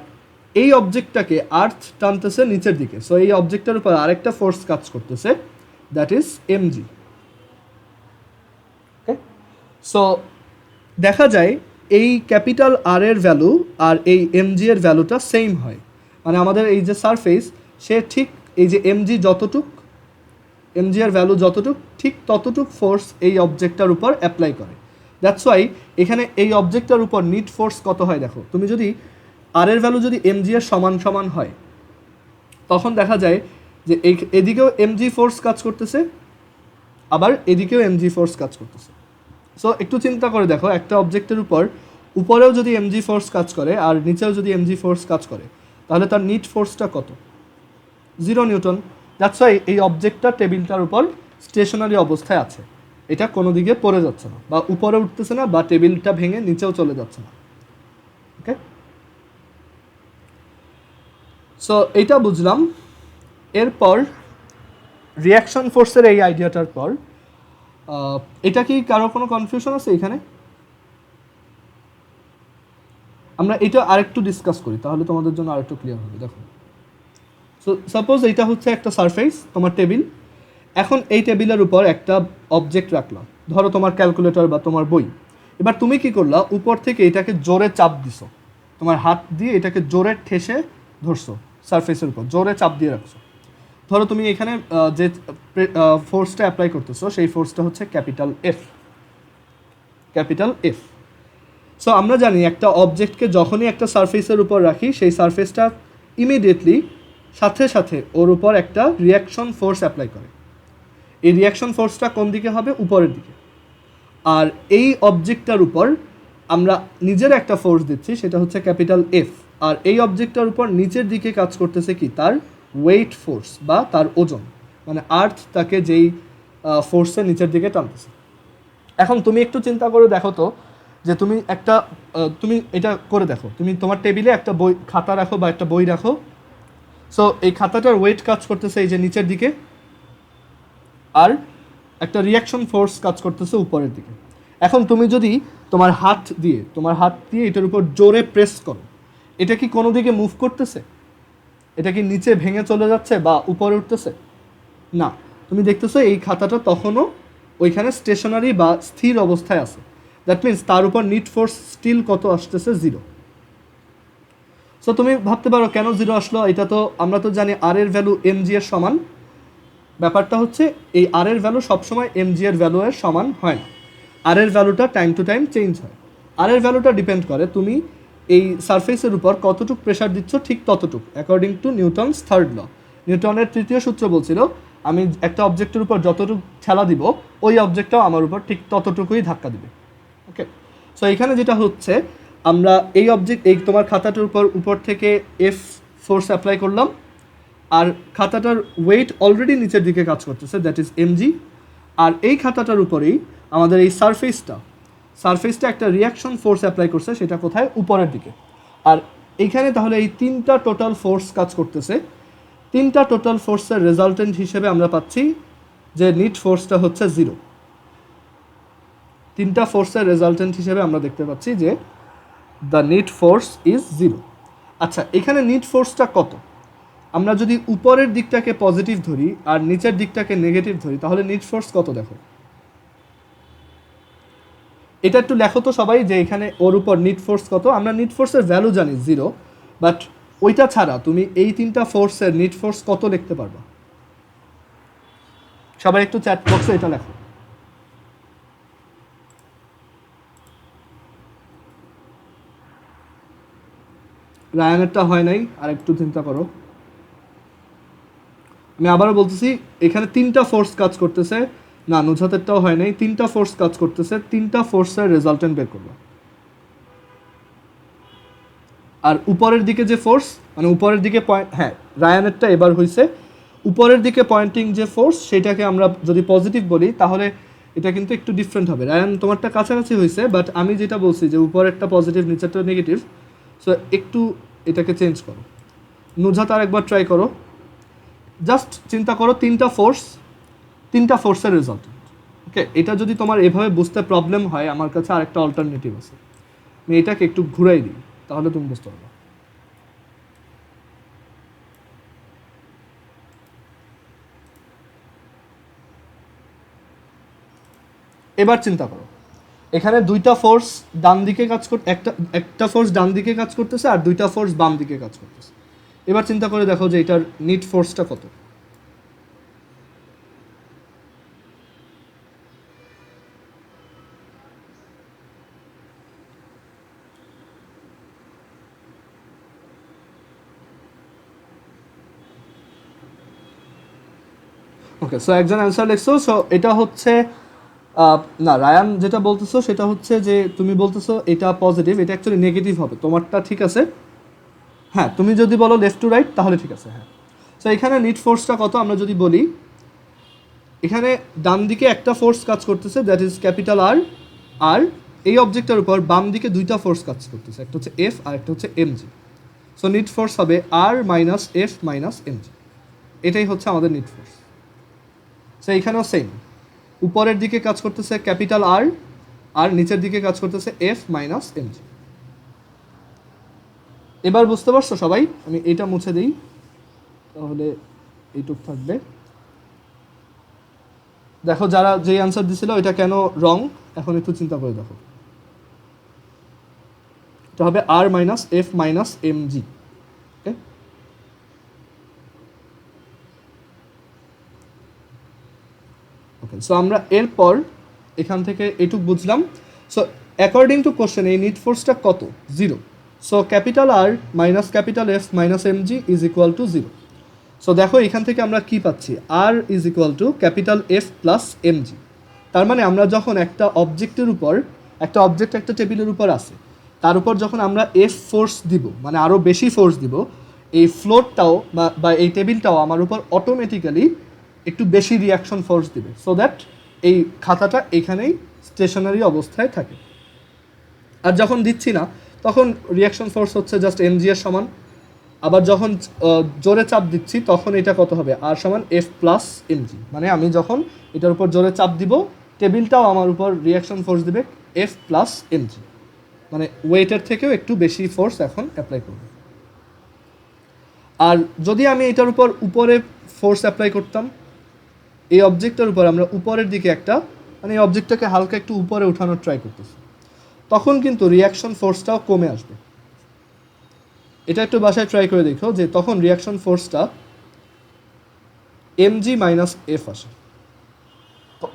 এই অবজেক্টটাকে আর্থ টানতেছে নিচের দিকে, সো এই অবজেক্টটার উপর আরেকটা ফোর্স কাজ করতেছে, that is MG. Okay, so দেখা যায় এই ক্যাপিটাল আর এর ভ্যালু আর এই এমজি এর ভ্যালুটা সেম হয়, মানে আমাদের এই যে সারফেস সে ঠিক এই যে এমজি এর ভ্যালু যতটুক ঠিক ততটুক ফোর্স এই অবজেক্টটার উপর অ্যাপ্লাই করে। দ্যাটস ওয়াই এখানে এই অবজেক্টটার উপর নিট ফোর্স কত হয় দেখো, তুমি যদি আর এর ভ্যালু যদি এমজি এর সমান সমান হয় তখন দেখা যায় যে এদিকেও এমজি ফোর্স কাজ করতেছে, আবার এদিকেও এমজি ফোর্স কাজ করতেছে। সো একটু চিন্তা করে দেখো, একটা অবজেক্টের উপরেও যদি এমজি ফোর্স কাজ করে আর নিচেও যদি এমজি ফোর্স কাজ করে, তাহলে তার নিট ফোর্সটা কত? 0 নিউটন। দ্যাটস ওয়াই এই অবজেক্টটা টেবিলটার উপর স্টেশনারি অবস্থায় আছে, এটা কোনো দিকে পড়ে যাচ্ছে না, বা উপরে উঠতেছে না, বা টেবিলটা ভেঙে নিচেও চলে যাচ্ছে না। ওকে, সো এইটা বুঝলাম। এরপর রিয়াকশন ফোর্সের এই আইডিয়াটার পর এটা কি কারো কোনো কনফিউশন আছে এখানে? আমরা এটা আরেকটু ডিসকাস করি, তাহলে তোমাদের জন্য আরেকটু ক্লিয়ার হবে। দেখো, সো সাপোজ এইটা হচ্ছে একটা সারফেস, তোমার টেবিল। এখন এই টেবিলের উপর একটা অবজেক্ট রাখলাম, ধরো তোমার ক্যালকুলেটর বা তোমার বই। এবার তুমি কি করলা, উপর থেকে এটাকে জোরে চাপ দিছো, তোমার হাত দিয়ে এটাকে জোরে ঠেসে ধরছো, সারফেসের উপর জোরে চাপ দিয়ে রাখছো। ধরো তুমি এখানে যে ফোর্সটা অ্যাপ্লাই করতেছো সেই ফোর্সটা হচ্ছে ক্যাপিটাল এফ। সো আমরা জানি একটা অবজেক্টকে যখনই একটা সারফেসের উপর রাখি, সেই সারফেসটা ইমিডিয়েটলি সাথে সাথে ওর উপর একটা রিয়াকশন ফোর্স অ্যাপ্লাই করে। এই রিয়াকশন ফোর্সটা কোন দিকে হবে? উপরের দিকে। আর এই অবজেক্টটার উপর আমরা নিজের একটা ফোর্স দিচ্ছি, সেটা হচ্ছে ক্যাপিটাল এফ। আর এই অবজেক্টটার উপর নিচের দিকে কাজ করতেছে কি? তার ওয়েট ফোর্স বা তার ওজন, মানে আর্থ তাকে যেই ফোর্সের নিচের দিকে টানতেছে। এখন তুমি একটু চিন্তা করে দেখো তো, যে তুমি এটা করে দেখো, তুমি তোমার টেবিলে একটা খাতা রাখো বা একটা বই রাখো। সো এই খাতাটার ওয়েট কাজ করতেছে এই যে নিচের দিকে, আর একটা রিয়াকশন ফোর্স কাজ করতেছে উপরের দিকে। এখন তুমি যদি তোমার হাত দিয়ে এটার উপর জোরে প্রেস করো, এটা কি কোনো দিকে মুভ করতেছে? এটা কি নিচে ভেঙে চলে যাচ্ছে বা উপরে উঠতেছে? না, তুমি দেখতেছো এই খাতাটা তখনও ওইখানে স্টেশনারি বা স্থির অবস্থায় আছে। দ্যাট মিনস তার উপর নিট ফোর্স স্টিল কত আসতেছে? 0। সো তুমি ভাবতে পারো কেন 0 আসলো? এটা তো আমরা তো জানি আর এর ভ্যালু এমজি এর সমান। ব্যাপারটা হচ্ছে এই আর এর ভ্যালু সবসময় এমজি এর ভ্যালু এর সমান হয় না। আর এর ভ্যালুটা টাইম টু টাইম চেঞ্জ হয়। আর এর ভ্যালুটা ডিপেন্ড করে তুমি এই সারফেসের উপর কতটুকু প্রেশার দিচ্ছ, ঠিক ততটুকু, according to Newton's third law. নিউটনের তৃতীয় সূত্র বলছিল আমি একটা অবজেক্টের উপর যতটুকু ঠেলা দিব, ওই অবজেক্টটাও আমার উপর ঠিক ততটুকুই ধাক্কা দিবে। ওকে, সো এখানে যেটা হচ্ছে, আমরা এই তোমার খাতাটার উপর থেকে এফ ফোর্স অ্যাপ্লাই করলাম, আর খাতাটার ওয়েট অলরেডি নিচের দিকে কাজ করতেছে, দ্যাট ইজ এমজি। আর এই খাতাটার উপরেই আমাদের এই সারফেসটা একটা রিয়াকশন ফোর্স অ্যাপ্লাই করছে, সেটা কোথায়? উপরের দিকে। আর এইখানে তাহলে এই তিনটা টোটাল ফোর্স কাজ করতেছে। তিনটা টোটাল ফোর্সের রেজাল্টেন্ট হিসেবে আমরা পাচ্ছি যে নিট ফোর্সটা হচ্ছে 0। তিনটা ফোর্সের রেজাল্টেন্ট হিসেবে আমরা দেখতে পাচ্ছি যে দ্য নিট ফোর্স ইজ 0। আচ্ছা, এখানে নিট ফোর্সটা কত? আমরা যদি উপরের দিকটাকে পজিটিভ ধরি আর নিচের দিকটাকে নেগেটিভ ধরি, তাহলে নিট ফোর্স কত? দেখো, এটা একটু লেখো তো সবাই, যে এখানে ওর উপর নিট ফোর্স কত। আমরা নিট ফোর্সের ভ্যালু জানি 0, বাট ওইটা ছাড়া তুমি এই তিনটা ফোর্সের নিট ফোর্স কত লিখতে পারবা? সবাই একটু চ্যাট বক্সে এটা লেখো। রায়ানেরটা হয় নাই, আর একটু চিন্তা করো। আমি আবারও বলতেছি, এখানে তিনটা ফোর্স কাজ করতেছে। না, নুজাতেরটাও হয় নাই। তিনটা ফোর্স কাজ করতেছে, তিনটা ফোর্সের রেজাল্টেন্ট বের করবো। আর উপরের দিকে যে ফোর্স, মানে উপরের দিকে হ্যাঁ, রায়ানেরটা এবার হয়েছে। উপরের দিকে পয়েন্টিং যে ফোর্স, সেটাকে আমরা যদি পজিটিভ বলি, তাহলে এটা কিন্তু একটু ডিফারেন্ট হবে। রায়ান তোমারটা কাছাকাছি হয়েছে, বাট আমি যেটা বলছি যে উপরেরটা পজিটিভ, নিচেরটা নেগেটিভ, সো একটু এটাকে চেঞ্জ করো। নুজাত আর একবার ট্রাই করো। জাস্ট চিন্তা করো তিনটা ফোর্সের রেজাল্ট। ওকে, এটা যদি তোমার এভাবে বুঝতে প্রবলেম হয়, আমার কাছে আরেকটা অল্টারনেটিভ আছে। আমি এটাকে একটু ঘুরাই দিই, তাহলে তুমি বুঝতে পারবে। এবার চিন্তা করো, এখানে দুইটা ফোর্স ডান দিকে কাজ একটা ফোর্স ডান দিকে কাজ করতেছে আর দুইটা ফোর্স বাম দিকে কাজ করতেছে। এবার চিন্তা করে দেখো যে এটার নিট ফোর্সটা কত। ওকে, সো একজন অ্যান্সার লিখছো। সো এটা হচ্ছে না, রায়ান যেটা বলতেছো সেটা হচ্ছে যে তুমি বলতেছো এটা পজিটিভ, এটা অ্যাকচুয়ালি নেগেটিভ হবে। তোমারটা ঠিক আছে, হ্যাঁ তুমি যদি বলো লেফট টু রাইট তাহলে ঠিক আছে। হ্যাঁ, সো এখানে নিট ফোর্সটা কত আমরা যদি বলি, এখানে ডান দিকে একটা ফোর্স কাজ করতেছে, দ্যাট ইজ ক্যাপিটাল আর। আর এই অবজেক্টের উপর বাম দিকে দুইটা ফোর্স কাজ করতেছে, একটা হচ্ছে এফ আর একটা হচ্ছে M G. So net force হবে R minus F minus M G. এটাই হচ্ছে আমাদের নিট ফোর্স। সো এইখানেও সেম, উপরের দিকে কাজ করতেছে ক্যাপিটাল আর, আর নিচের দিকে কাজ করতেছে এফ মাইনাস এম জি। এবার বুঝতে পারছো সবাই? আমি এটা মুছে দিই, তাহলে এইটুক থাকবে। দেখো যারা যে অ্যান্সার দিছিল এটা কেন রং, এখন একটু চিন্তা করে দেখো। এটা হবে R minus F minus M G. Okay, okay, so আমরা এরপর এখান থেকে এইটুক বুঝলাম। সো অ্যাকর্ডিং টু কোশ্চেন এই নিট ফোর্সটা কত? 0। So capital R minus capital F minus M G is equal to 0। So দেখো এখান থেকে আমরা কি পাচ্ছি, R is equal to capital F plus M G. তার মানে আমরা যখন একটা অবজেক্টের উপর, একটা অবজেক্ট একটা টেবিলের উপর আছে, তার উপর যখন আমরা এফ ফোর্স দিব, মানে আরও বেশি ফোর্স দিব, এই ফ্লোরটাও বা এই টেবিলটাও আমার উপর অটোমেটিক্যালি একটু বেশি রিয়াকশন ফোর্স দিবে, সো দ্যাট এই খাতাটা এখানেই স্টেশনারি অবস্থায় থাকে। আর যখন দিচ্ছি না তখন রিয়াকশন ফোর্স হচ্ছে জাস্ট এম জি এর সমান। আবার যখন জোরে চাপ দিচ্ছি তখন এটা কত হবে, আর সমান এফ প্লাস এম জি। মানে আমি যখন এটার উপর জোরে চাপ দিব, টেবিলটাও আমার উপর রিয়াকশন ফোর্স দিবে এফ প্লাস এম জি, মানে ওয়েটের থেকেও একটু বেশি ফোর্স এখন অ্যাপ্লাই করবে। আর যদি আমি এটার উপর উপরে ফোর্স অ্যাপ্লাই করতাম, এই অবজেক্টের উপর আমরা উপরের দিকে একটা, মানে এই অবজেক্টটাকে হালকা একটু উপরে উঠানোর ট্রাই করতেছি, তখন কিন্তু রিয়াকশন ফোর্সটাও কমে আসবে। এটা একটু বাসায় ট্রাই করে দেখো যে তখন রিয়াকশন ফোর্সটা এম জি মাইনাস এফ আসে,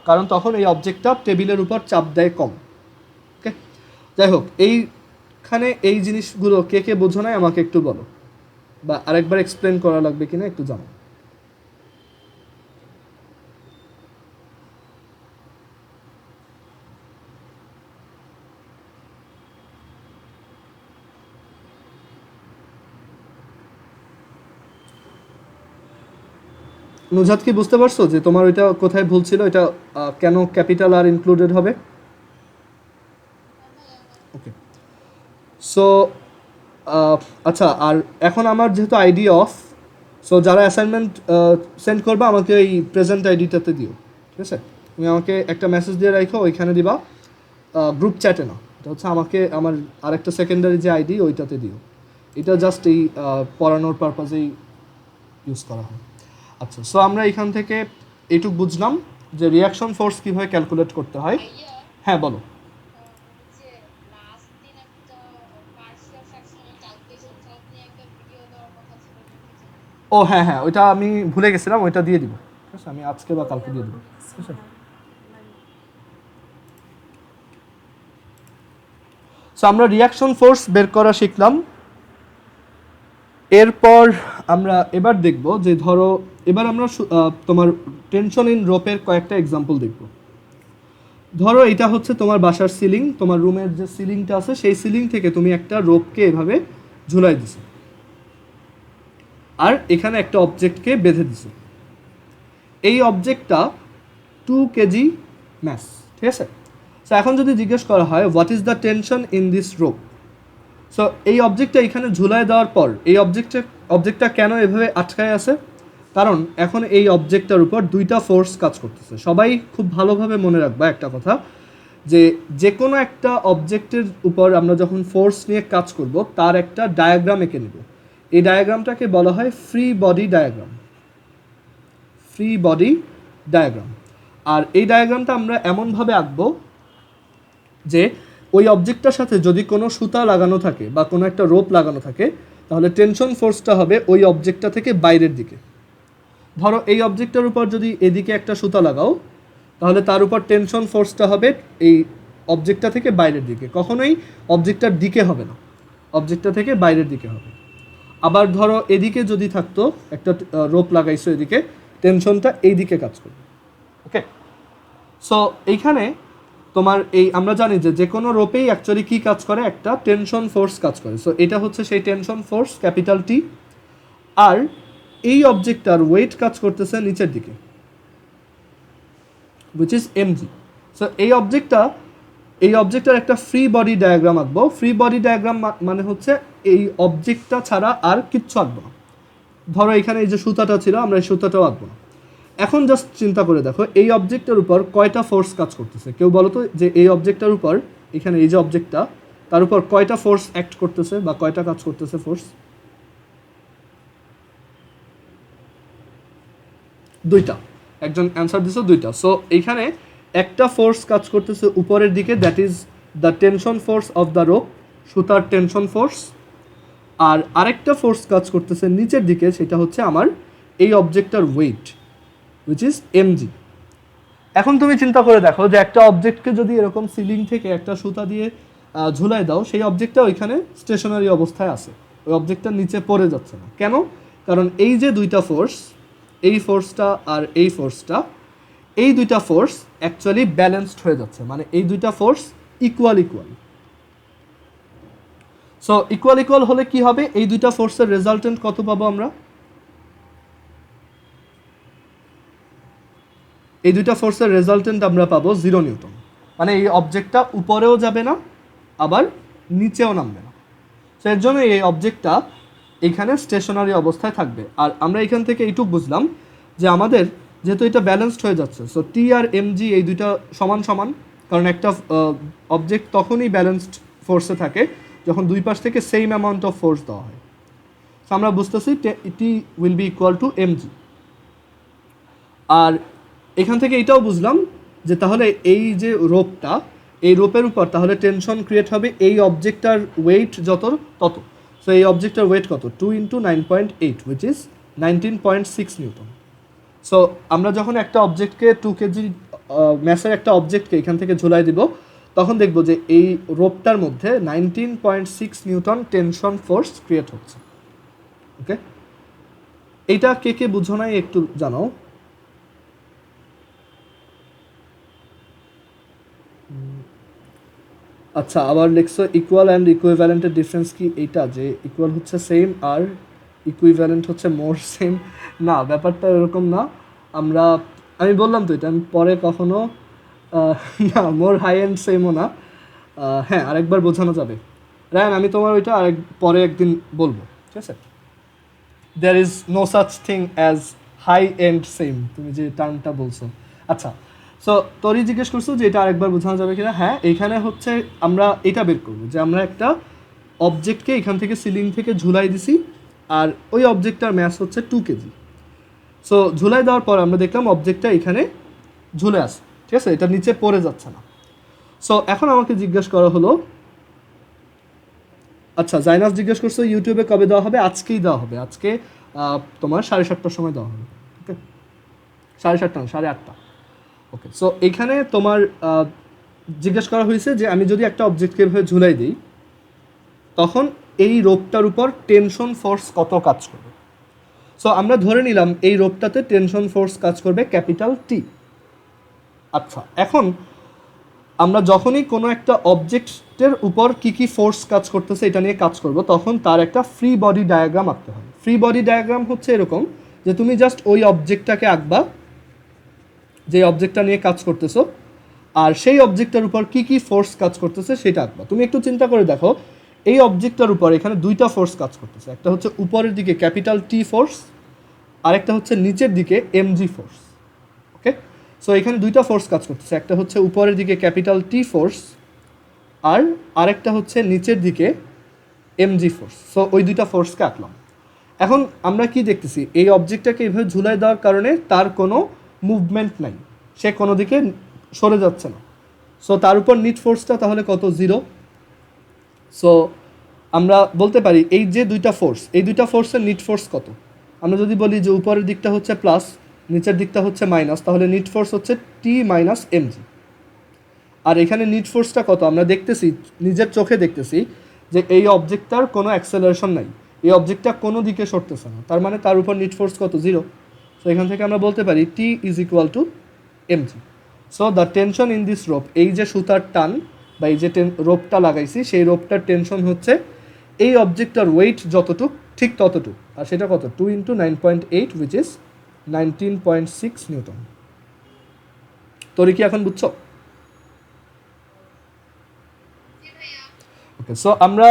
কারণ তখন এই অবজেক্টটা টেবিলের উপর চাপ দেয় কম। ওকে, যাই হোক, এইখানে এই জিনিসগুলো কে কে বোঝো নাই আমাকে একটু বলো, বা আরেকবার এক্সপ্লেন করা লাগবে কিনা একটু জানো। নুজাত কি বুঝতে পারছো যে তোমার ওইটা কোথায় ভুল ছিল, এটা কেন ক্যাপিটাল আর ইনক্লুডেড হবে? ওকে, সো আচ্ছা, আর এখন আমার যেহেতু আইডি অফ, সো যারা অ্যাসাইনমেন্ট সেন্ড করবে আমাকে এই প্রেজেন্ট আইডিটাতে দিও, ঠিক আছে? তুমি আমাকে একটা মেসেজ দিয়ে রাখো, ওইখানে দিবা, গ্রুপ চ্যাটে না, এটা হচ্ছে আমাকে আমার আরেকটা সেকেন্ডারি যে আইডি ওইটাতে দিও। এটা জাস্ট এই পড়ানোর পারপাজেই ইউজ করা হয়। আচ্ছা, সো আমরা এখান থেকে এইটুকু বুঝলাম যে রিয়াকশন ফোর্স কীভাবে ক্যালকুলেট করতে হয়। হ্যাঁ বলো। ও হ্যাঁ হ্যাঁ, ওইটা আমি ভুলে গেছিলাম, ওইটা দিয়ে দিব, ঠিক আছে? আমি আজকে বা কালকে দিয়ে দেবো, ঠিক আছে? সো আমরা রিয়াকশন ফোর্স বের করা শিখলাম। এরপর আমরা এবার দেখব যে ধরো, এবার আমরা তোমার টেনশন ইন রোপের কয়েকটা এক্সাম্পল দেখব। ধরো এটা হচ্ছে তোমার বাসার সিলিং, তোমার রুমের যে সিলিংটা আছে সেই সিলিং থেকে তুমি একটা রোপকে এভাবে ঝুলাই দিছো, আর এখানে একটা অবজেক্টকে বেঁধে দিছো। এই অবজেক্টটা 2 কেজি ম্যাস, ঠিক আছে? সো এখন যদি জিজ্ঞেস করা হয় what is the tension in this rope, so এই অবজেক্টটা এখানে ঝুলাই দেওয়ার পর এই অবজেক্টটা কেন এভাবে আটকায় আছে? কারণ এখন এই অবজেক্টটার উপর দুইটা ফোর্স কাজ করতেছে। সবাই খুব ভালোভাবে মনে রাখবা একটা কথা, যে যে কোনো একটা অবজেক্টের উপর আমরা যখন ফোর্স নিয়ে কাজ করব তার একটা ডায়াগ্রাম এঁকে নেব। এই ডায়াগ্রামটাকে বলা হয় free body diagram. Free body diagram. আর এই ডায়াগ্রামটা আমরা এমনভাবে আঁকবো যে ওই অবজেক্টটার সাথে যদি কোনো সুতা লাগানো থাকে বা কোনো একটা রোপ লাগানো থাকে, তাহলে টেনশন ফোর্সটা হবে ওই অবজেক্টটা থেকে বাইরের দিকে। ধরো এই অবজেক্টটার উপর যদি এদিকে একটা সুতা লাগাও, তাহলে তার উপর টেনশন ফোর্সটা হবে এই অবজেক্টটা থেকে বাইরের দিকে, কখনোই অবজেক্টটার দিকে হবে না, অবজেক্টটা থেকে বাইরের দিকে হবে। আবার ধরো এদিকে যদি থাকতো একটা রোপ লাগাইছো, এদিকে টেনশনটা এই দিকে কাজ করবে। ওকে, সো এইখানে তোমার এই আমরা জানি যে যে কোনো রোপেই অ্যাকচুয়ালি কী কাজ করে, একটা টেনশন ফোর্স কাজ করে। সো এটা হচ্ছে সেই টেনশন ফোর্স ক্যাপিটাল টি। আর এই অবজেক্টটার ওয়েট কাজ করতেছে নিচের দিকে, উইচ ইজ এমজি। সো এই অবজেক্টটার একটা ফ্রি বডি ডায়াগ্রাম আঁকবো। ফ্রি বডি ডায়াগ্রাম মানে হচ্ছে এই অবজেক্টটা ছাড়া আর কিচ্ছু আঁকবো না। ধরো এখানে এই যে সুতাটা ছিল, আমরা এই সুতাটাও আঁকবো না। এখন জাস্ট চিন্তা করে দেখো এই অবজেক্টের উপর কয়টা ফোর্স কাজ করতেছে। কেউ বলো তো যে এই অবজেক্টটার উপর, এখানে এই যে অবজেক্টটা, তার উপর কয়টা ফোর্স অ্যাক্ট করতেছে বা কয়টা কাজ করতেছে ফোর্স? দুইটা। একজন অ্যান্সার দিছো দুইটা। সো এইখানে একটা ফোর্স কাজ করতেছে উপরের দিকে, that is the tension force of the rope, সুতার টেনশন ফোর্স। আর আরেকটা ফোর্স কাজ করতেছে নিচের দিকে, সেটা হচ্ছে আমার এই অবজেক্টটার ওয়েট, উইচ ইজ এমজি। এখন তুমি চিন্তা করে দেখো যে একটা অবজেক্টকে যদি এরকম সিলিং থেকে একটা সুতা দিয়ে ঝুলাই দাও, সেই অবজেক্টটা ওইখানে স্টেশনারি অবস্থায় আছে, ওই অবজেক্টটা নিচে পড়ে যাচ্ছে না। কেন? কারণ এই যে দুইটা ফোর্স, এই ফোর্সটা আর এই ফোর্সটা, এই দুইটা ফোর্স অ্যাকচুয়ালি ব্যালেন্সড হয়ে যাচ্ছে, মানে এই দুইটা ফোর্স ইকুয়াল। সো ইকুয়াল হলে কি হবে? এই দুইটা ফোর্সের রেজাল্টেন্ট কত পাবো আমরা? এই দুইটা ফোর্সের রেজাল্টেন্ট আমরা পাবো 0 নিউটন। মানে এই অবজেক্টটা উপরেও যাবে না, আবার নিচেও নামবে না। সো এর জন্য এই অবজেক্টটা এখানে স্টেশনারি অবস্থায় থাকবে। আর আমরা এখান থেকে এইটুকু বুঝলাম যে আমাদের যেহেতু এটা ব্যালেন্সড হয়ে যাচ্ছে, সো টি আর এমজি এই দুইটা সমান সমান। কারণ একটা অবজেক্ট তখনই ব্যালেন্সড ফোর্সে থাকে যখন দুই পাশ থেকে সেম অ্যামাউন্ট অফ ফোর্স দেওয়া হয়। সো আমরা বুঝতেছি T will be equal to MG. আর এখান থেকে এটাও বুঝলাম যে তাহলে এই যে রোপটা, এই রোপের উপর তাহলে টেনশন ক্রিয়েট হবে এই অবজেক্টটার ওয়েট যত তত। সো এই অবজেক্টটার ওয়েট কত? 2 × 9.8, উইচ ইজ 19.6 নিউটন। সো আমরা যখন একটা অবজেক্টকে 2 কেজি ম্যাসের একটা অবজেক্টকে এখান থেকে ঝুলাই দিব, তখন দেখব যে এই রোপটার মধ্যে 19.6 নিউটন টেনশন ফোর্স ক্রিয়েট হচ্ছে। ওকে, এইটা কে কে বুঝো নাই একটু জানাও। আচ্ছা, আবার লিখছো ইকুয়াল অ্যান্ড ইকুইভ্যালেন্টের ডিফারেন্স কি? এইটা যে ইকুয়াল হচ্ছে সেম আর ইকুইভ্যালেন্ট হচ্ছে মোর সেম, না ব্যাপারটা এরকম না। আমি বললাম তো এটা আমি পরে কখনো না, মোর হাই অ্যান্ড সেমও না। হ্যাঁ, আরেকবার বোঝানো যাবে। রায়ান, আমি তোমার ওইটা পরে একদিন বলবো, ঠিক আছে? There is no such thing as high and same, তুমি যে টার্মটা বলছো। আচ্ছা, সো তোরই জিজ্ঞেস করছো যে এটা আরেকবার বোঝানো যাবে কিনা। হ্যাঁ, এইখানে হচ্ছে আমরা এটা বের করবো যে আমরা একটা অবজেক্টকে এখান থেকে সিলিং থেকে ঝুলাই দিছি, আর ওই অবজেক্টটার ম্যাস হচ্ছে 2 কেজি। সো ঝুলাই দেওয়ার পর আমরা দেখলাম অবজেক্টটা এখানে ঝুলে আছে, ঠিক আছে, এটা নিচে পড়ে যাচ্ছে না। সো এখন আমাকে জিজ্ঞেস করা হলো, আচ্ছা জাইনাস জিজ্ঞেস করছো ইউটিউবে কবে দেওয়া হবে? আজকেই দেওয়া হবে। আজকে তোমার 7:30টার সময় দেওয়া হবে। ওকে, 7:30 না, 8:30। ওকে, সো এইখানে তোমার জিজ্ঞেস করা হয়েছে যে আমি যদি একটা অবজেক্টকে এভাবে ঝুলাই দিই, তখন এই রোপটার উপর টেনশন ফোর্স কত কাজ করবে। সো আমরা ধরে নিলাম এই রোপটাতে টেনশন ফোর্স কাজ করবে ক্যাপিটাল টি। আচ্ছা, এখন আমরা যখনই কোনো একটা অবজেক্টের উপর কী কী ফোর্স কাজ করতেছে এটা নিয়ে কাজ করব, তখন তার একটা ফ্রি বডি ডায়াগ্রাম আঁকতে হবে। ফ্রি বডি ডায়াগ্রাম হচ্ছে এরকম যে তুমি জাস্ট ওই অবজেক্টটাকে আঁকবা যে অবজেক্টটা নিয়ে কাজ করতেছো, আর সেই অবজেক্টটার উপর কী কী ফোর্স কাজ করতেছে সেটা আঁকবা। তুমি একটু চিন্তা করে দেখো, এই অবজেক্টটার উপর এখানে দুইটা ফোর্স কাজ করতেছে, একটা হচ্ছে উপরের দিকে ক্যাপিটাল টি ফোর্স, আরেকটা হচ্ছে নিচের দিকে এমজি ফোর্স। ওকে, সো এখানে দুইটা ফোর্স কাজ করতেছে, একটা হচ্ছে উপরের দিকে ক্যাপিটাল টি ফোর্স আর আরেকটা হচ্ছে নিচের দিকে এমজি ফোর্স। সো ওই দুইটা ফোর্সকে আঁকলাম। এখন আমরা কি দেখতেছি, এই অবজেক্টটাকে এইভাবে ঝুলাই দেওয়ার কারণে তার কোনো মুভমেন্ট নাই, সে কোনো দিকে সরে যাচ্ছে না। সো তার উপর নিট ফোর্সটা তাহলে কত, 0। সো আমরা বলতে পারি এই যে দুইটা ফোর্স, এই দুইটা ফোর্সের নিট ফোর্স কত। আমরা যদি বলি যে উপরের দিকটা হচ্ছে প্লাস, নিচের দিকটা হচ্ছে মাইনাস, তাহলে নিট ফোর্স হচ্ছে টি মাইনাস এমজি। আর এখানে নিট ফোর্সটা কত, আমরা দেখতেছি, নিজের চোখে দেখতেছি যে এই অবজেক্টটার কোনো অ্যাক্সেলারেশন নাই, এই অবজেক্টটা কোনো দিকে সরতেছে না, তার মানে তার উপর নিট ফোর্স কত, 0। সো এখান থেকে আমরা বলতে পারি T is equal to MG. So the tension in this rope, এই যে সুতার টান বা এই যে রোপটা লাগাইছি, সেই রোপটার টেনশন হচ্ছে এই অবজেক্টটার ওয়েট যতটুক ঠিক ততটুক, আর সেটা কত, 2 × 9.8 উইচ ইজ 19.6 নিউটন। তোর কি এখন বুঝছো? ওকে, সো আমরা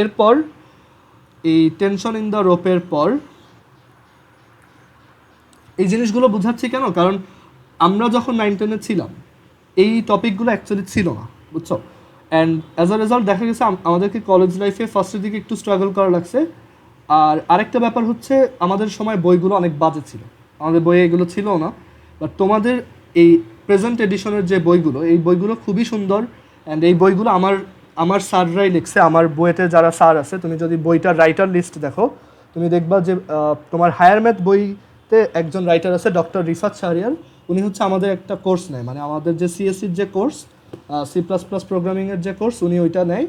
এরপর এই টেনশন ইন দ্য রোপের পর এই জিনিসগুলো বোঝাচ্ছি কেন, কারণ আমরা যখন 9-10-এ ছিলাম এই টপিকগুলো অ্যাকচুয়ালি ছিল না, বুঝছো। অ্যান্ড অ্যাজ আ রেজাল্ট দেখা গেছে আমাদেরকে কলেজ লাইফে ফার্স্টের দিকে একটু স্ট্রাগল করা লাগছে। আর আরেকটা ব্যাপার হচ্ছে আমাদের সময় বইগুলো অনেক বাজে ছিল, আমাদের বইয়ে এগুলো ছিল না। বাট তোমাদের এই প্রেজেন্ট এডিশনের যে বইগুলো, এই বইগুলো খুবই সুন্দর। অ্যান্ড এই বইগুলো আমার স্যাররাই লিখছে, আমার বইয়েতে যারা স্যার আছে, তুমি যদি বইটার রাইটার লিস্ট দেখো, তুমি দেখবা যে তোমার হায়ার ম্যাথ বইতে একজন রাইটার আছে, ডক্টর রিফাত শাহরিয়ার। উনি হচ্ছে আমাদের একটা কোর্স নেয়, মানে আমাদের যে সিএসসির যে কোর্স, C++ প্রোগ্রামিংয়ের যে কোর্স, উনি ওইটা নেয়।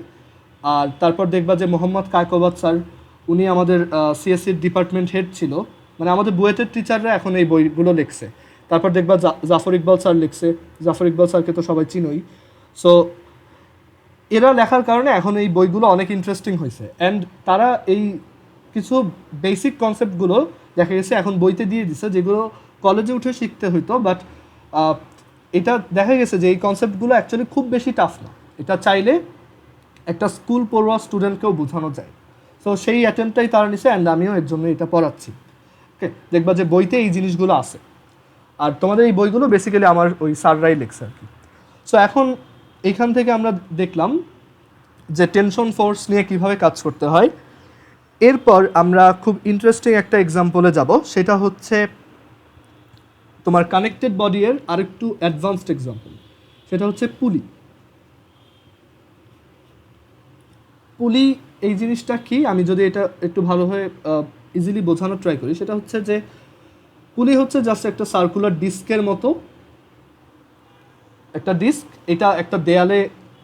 আর তারপর দেখবা যে মোহাম্মদ কায়কোবাদ স্যার, উনি আমাদের সিএসসির ডিপার্টমেন্ট হেড ছিল, মানে আমাদের বুয়েটের টিচাররা এখন এই বইগুলো লিখছে। তারপর দেখবা জাফর ইকবাল স্যার লিখছে, জাফর ইকবাল স্যারকে তো সবাই চিনোই। সো এরা লেখার কারণে এখন এই বইগুলো অনেক ইন্টারেস্টিং হয়েছে। অ্যান্ড তারা এই কিছু বেসিক কনসেপ্টগুলো দেখা গেছে এখন বইতে দিয়ে দিছে, যেগুলো কলেজে উঠে শিখতে হইতো। বাট এটা দেখা গেছে যে এই কনসেপ্টগুলো অ্যাকচুয়ালি খুব বেশি টাফ না, এটা চাইলে একটা স্কুল পড়ুয়া স্টুডেন্টকেও বোঝানো যায়। সো সেই অ্যাটেম্পটাই তারা নিছে, অ্যান্ড আমিও এর জন্য এটা পড়াচ্ছি। ওকে, দেখবা যে বইতে এই জিনিসগুলো আছে, আর তোমাদের এই বইগুলো বেসিক্যালি আমার ওই স্যাররাই লেখছে আর কি। সো এখন এইখান থেকে আমরা দেখলাম যে টেনশন ফোর্স নিয়ে কিভাবে কাজ করতে হয়। এরপর আমরা খুব ইন্টারেস্টিং একটা এক্সাম্পলে যাব, সেটা হচ্ছে তোমার কানেক্টেড বডি এর আরেকটু অ্যাডভান্সড এক্সাম্পল, সেটা হচ্ছে পুলি। পুলি এই জিনিসটা কি, আমি যদি এটা একটু ভালোভাবে ইজিলি বোঝানোর ট্রাই করি, সেটা হচ্ছে যে পুলি হচ্ছে জাস্ট একটা সার্কুলার ডিস্কের মতো একটা ডিস্ক, এটা একটা দেয়ালে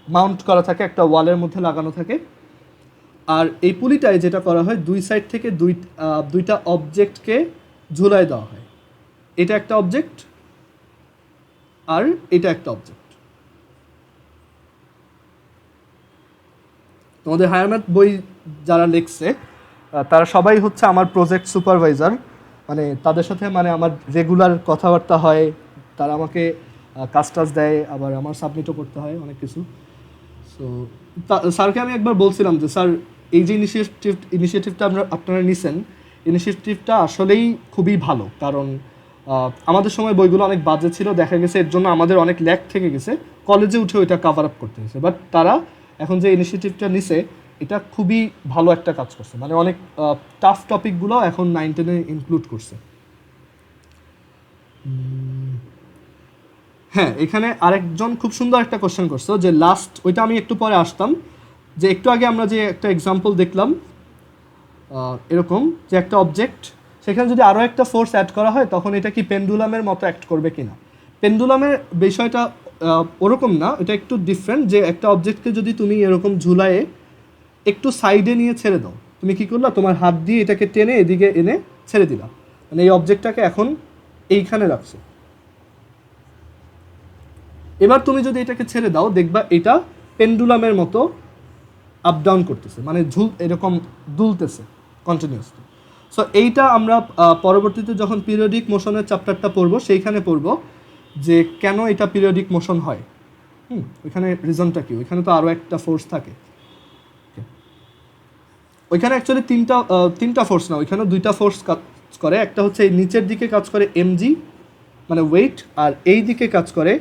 মাউন্ট করা থাকে, একটা ওয়ালের মধ্যে লাগানো থাকে। আর এই পুলিটায় যেটা করা হয়, দুই সাইড থেকে দুইটা অবজেক্টকে ঝুলাই দেওয়া হয়। এটা একটা অবজেক্ট আর এটা একটা অবজেক্ট। তোমাদের হায়ার ম্যাথ বই যারা লিখছে তারা সবাই হচ্ছে আমার প্রজেক্ট সুপারভাইজার, মানে তাদের সাথে মানে আমার রেগুলার কথাবার্তা হয়, তারা আমাকে কাজ টাজ দেয়, আবার আমার সাবমিটও করতে হয় অনেক কিছু। সো স্যারকে আমি একবার বলছিলাম যে স্যার, এই যে ইনিশিয়েটিভটা আপনারা নিছেন, ইনিশিয়েটিভটা আসলেই খুবই ভালো, কারণ আমাদের সময় বইগুলো অনেক বাজে ছিল, দেখা গেছে এর জন্য আমাদের অনেক ল্যাক থেকে গেছে, কলেজে উঠে ওইটা কাভার আপ করতে হয়েছে। বাট তারা এখন যে ইনিশিয়েটিভটা নিছে, এটা খুবই ভালো একটা কাজ করছে, মানে অনেক টাফ টপিকগুলো এখন 9-10-এ ইনক্লুড করছে। হ্যাঁ, এখানে আরেকজন খুব সুন্দর একটা কোশ্চেন করছো, যে লাস্ট, ওইটা আমি একটু পরে আসতাম, যে একটু আগে আমরা যে একটা এক্সাম্পল দেখলাম এরকম, যে একটা অবজেক্ট, সেখানে যদি আরও একটা ফোর্স অ্যাড করা হয়, তখন এটা কি পেন্ডুলামের মতো অ্যাক্ট করবে কিনা। পেন্ডুলামের বিষয়টা ওরকম না, এটা একটু ডিফারেন্ট, যে একটা অবজেক্টকে যদি তুমি এরকম ঝুলায়ে একটু সাইডে নিয়ে ছেড়ে দাও, তুমি কি করলা, তোমার হাত দিয়ে এটাকে টেনে এদিকে এনে ছেড়ে দিলা, মানে এই অবজেক্টটাকে এখন এইখানে রাখছো। এবার তুমি যদি এটাকে ছেড়ে দাও, দেখবা এটা পেন্ডুলামের মতো আপ ডাউন করতেছে, মানে এরকম দুলতেছে কন্টিনিউয়াসলি। সো এইটা আমরা পরবর্তীতে যখন পিরিয়ডিক মোশনের চ্যাপ্টারটা পড়বো, সেইখানে পড়বো যে কেন এটা পিরিয়ডিক মোশন হয়। ওইখানে রিজনটা কি, ওইখানে তো আরও একটা ফোর্স থাকে। ওইখানে অ্যাকচুয়ালি তিনটা ফোর্স না, ওইখানে দুইটা ফোর্স কাজ করে। একটা হচ্ছে এই নিচের দিকে কাজ করে এমজি, মানে ওয়েট, আর এই দিকে কাজ করে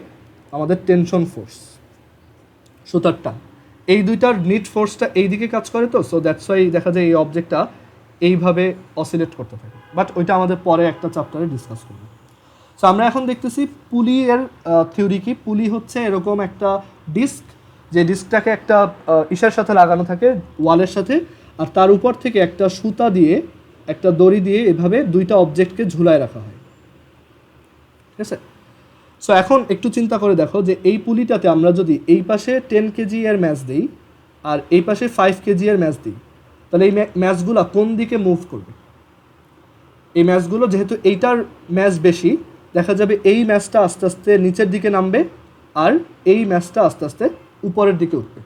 আমাদের টেনশন ফোর্স, সুতার টান। এই দুইটার নিট ফোর্সটা এই দিকে কাজ করে, তো সো দ্যাটস ওয়াই দেখা যায় এই অবজেক্টটা এইভাবে অসিলেট করতে থাকে, বাট ওইটা আমাদের পরে একটা চ্যাপ্টারে ডিসকাস করব। সো আমরা এখন দেখতেছি পুলি এর থিওরি কি। পুলি হচ্ছে এরকম একটা ডিস্ক, যে ডিস্কটাকে একটা ইসের সাথে লাগানো থাকে, ওয়ালের সাথে, আর তার উপর থেকে একটা সুতা দিয়ে, একটা দড়ি দিয়ে এভাবে দুইটা অবজেক্টকে ঝুলায় রাখা হয়, ঠিক আছে। সো এখন একটু চিন্তা করে দেখো যে এই পুলিটাতে আমরা যদি এই পাশে 10 কেজি এর ম্যাচ দিই আর এই পাশে 5 কেজি এর ম্যাচ দিই, তাহলে এই ম্যাচগুলো কোন দিকে মুভ করবে? এই ম্যাচগুলো যেহেতু এইটার ম্যাচ বেশি, দেখা যাবে এই ম্যাচটা আস্তে আস্তে নিচের দিকে নামবে আর এই ম্যাচটা আস্তে আস্তে উপরের দিকে উঠবে।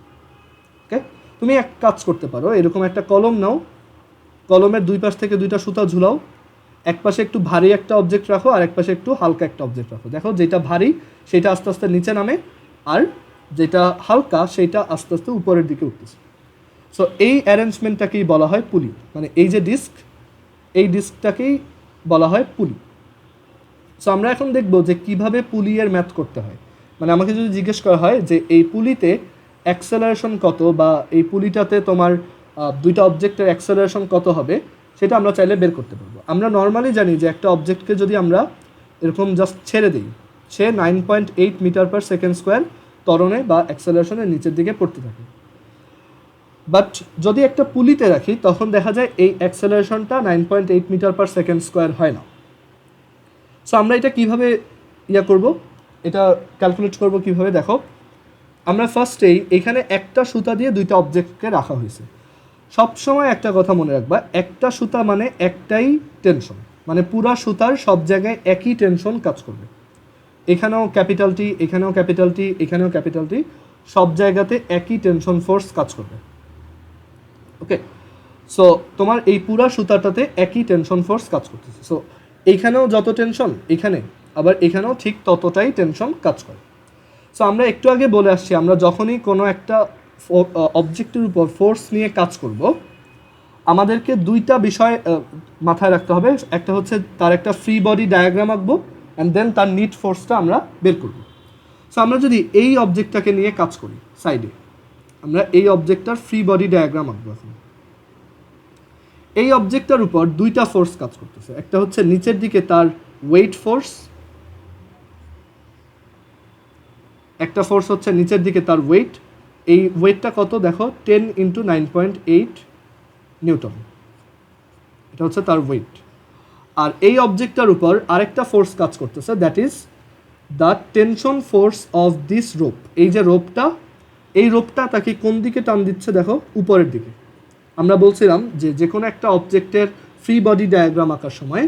ওকে, তুমি এক কাজ করতে পারো, এরকম একটা কলম নাও, কলমের দুই পাশ থেকে দুইটা সুতা ঝুলাও, এক পাশে একটু ভারী একটা অবজেক্ট রাখো আর এক পাশে একটু হালকা একটা অবজেক্ট রাখো। দেখো যেটা ভারী সেটা আস্তে আস্তে নিচে নামে আর যেটা হালকা সেটা আস্তে আস্তে উপরের দিকে উঠতেছে। সো এই অ্যারেঞ্জমেন্টটাকেই বলা হয় পুলি, মানে এই যে ডিস্ক, এই ডিস্কটাকেই বলা হয় পুলি। সো আমরা এখন দেখব যে কিভাবে পুলি এর ম্যাথ করতে হয়। মানে আমাকে যদি জিজ্ঞেস করা হয় যে এই পুলিতে অ্যাক্সেলারেশন কত, বা এই পুলিটাতে তোমার দুইটা অবজেক্টের অ্যাক্সেলারেশন কত হবে, সেটা আমরা চাইলে বের করতে পারবো। আমরা নর্মালি জানি যে একটা অবজেক্টকে যদি আমরা এরকম জাস্ট ছেড়ে দিই, সে 9.8 মিটার পার সেকেন্ড স্কোয়ার ত্বরণে বা অ্যাক্সেলারেশনের নিচের দিকে পড়তে থাকে। বাট যদি একটা পুলিতে রাখি তখন দেখা যায় এই অ্যাক্সেলারেশনটা 9.8 মিটার পার সেকেন্ড স্কোয়ার হয় না। সো আমরা এটা কিভাবে করব, এটা ক্যালকুলেট করব কিভাবে? দেখো, আমরা ফার্স্টেই এখানে একটা সুতা দিয়ে দুইটা অবজেক্টকে রাখা হয়েছে। সবসময় একটা কথা মনে রাখবা, একটা সুতা মানে একটাই টেনশন, মানে পুরা সুতার সব জায়গায় একই টেনশন কাজ করবে। এখানেও ক্যাপিটাল টি, এখানেও ক্যাপিটাল টি, এখানেও ক্যাপিটাল টি, সব জায়গাতে একই টেনশন ফোর্স কাজ করবে। ওকে, সো তোমার এই পুরা সুতাটাতে একই টেনশন ফোর্স কাজ করতেছে। সো এইখানেও যত টেনশন, এখানে আবার এখানেও ঠিক ততটাই টেনশন কাজ করে। সো আমরা একটু আগে বলে আসছি, আমরা যখনই কোনো একটা অবজেক্টের উপর ফোর্স নিয়ে কাজ করব, আমাদেরকে দুইটা বিষয় মাথায় রাখতে হবে। একটা হচ্ছে তার একটা ফ্রি বডি ডায়াগ্রাম আঁকবো, অ্যান্ড দেন তার নিট ফোর্সটা আমরা বের করব। সো আমরা যদি এই অবজেক্টটাকে নিয়ে কাজ করি, সাইডে আমরা এই অবজেক্টটার ফ্রি বডি ডায়াগ্রাম আঁকবো। এখন এই অবজেক্টটার উপর দুইটা ফোর্স কাজ করতেছে, একটা হচ্ছে নিচের দিকে তার ওয়েট ফোর্স, একটা ফোর্স হচ্ছে নিচের দিকে তার ওয়েট। এই ওয়েটটা কত দেখো, 10 × 9.8 নিউটন, এটা হচ্ছে তার ওয়েট। আর এই অবজেক্টটার উপর আরেকটা ফোর্স কাজ করতেছে, that is the tension force of this rope. এই যে রোপটা, এই রোপটা তাকে কোন দিকে টান দিচ্ছে দেখো, উপরের দিকে। আমরা বলছিলাম যে যে কোনো একটা অবজেক্টের ফ্রি বডি ডায়াগ্রাম আঁকার সময়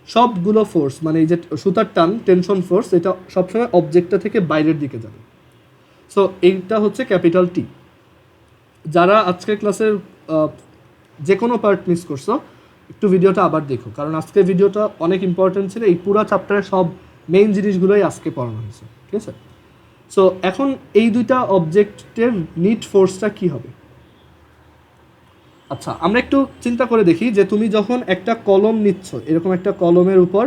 সবগুলো ফোর্স, মানে এই যে সুতার টান, টেনশন ফোর্স, এটা সবসময় অবজেক্টটা থেকে বাইরের দিকে যাবে। সো এইটা হচ্ছে ক্যাপিটাল টি। যারা আজকের ক্লাসের যে কোনো পার্ট মিস করছো, একটু ভিডিওটা আবার দেখো, কারণ আজকের ভিডিওটা অনেক ইম্পর্টেন্ট ছিল। এই পুরো চ্যাপ্টারের সব মেইন জিনিসগুলোই আজকে পড়ানো হয়েছে, ঠিক আছে। সো এখন এই দুইটা অবজেক্টের নিট ফোর্সটা কী হবে? আচ্ছা, আমরা একটু চিন্তা করে দেখি যে তুমি যখন একটা কলম নিচ্ছ, এরকম একটা কলমের উপর,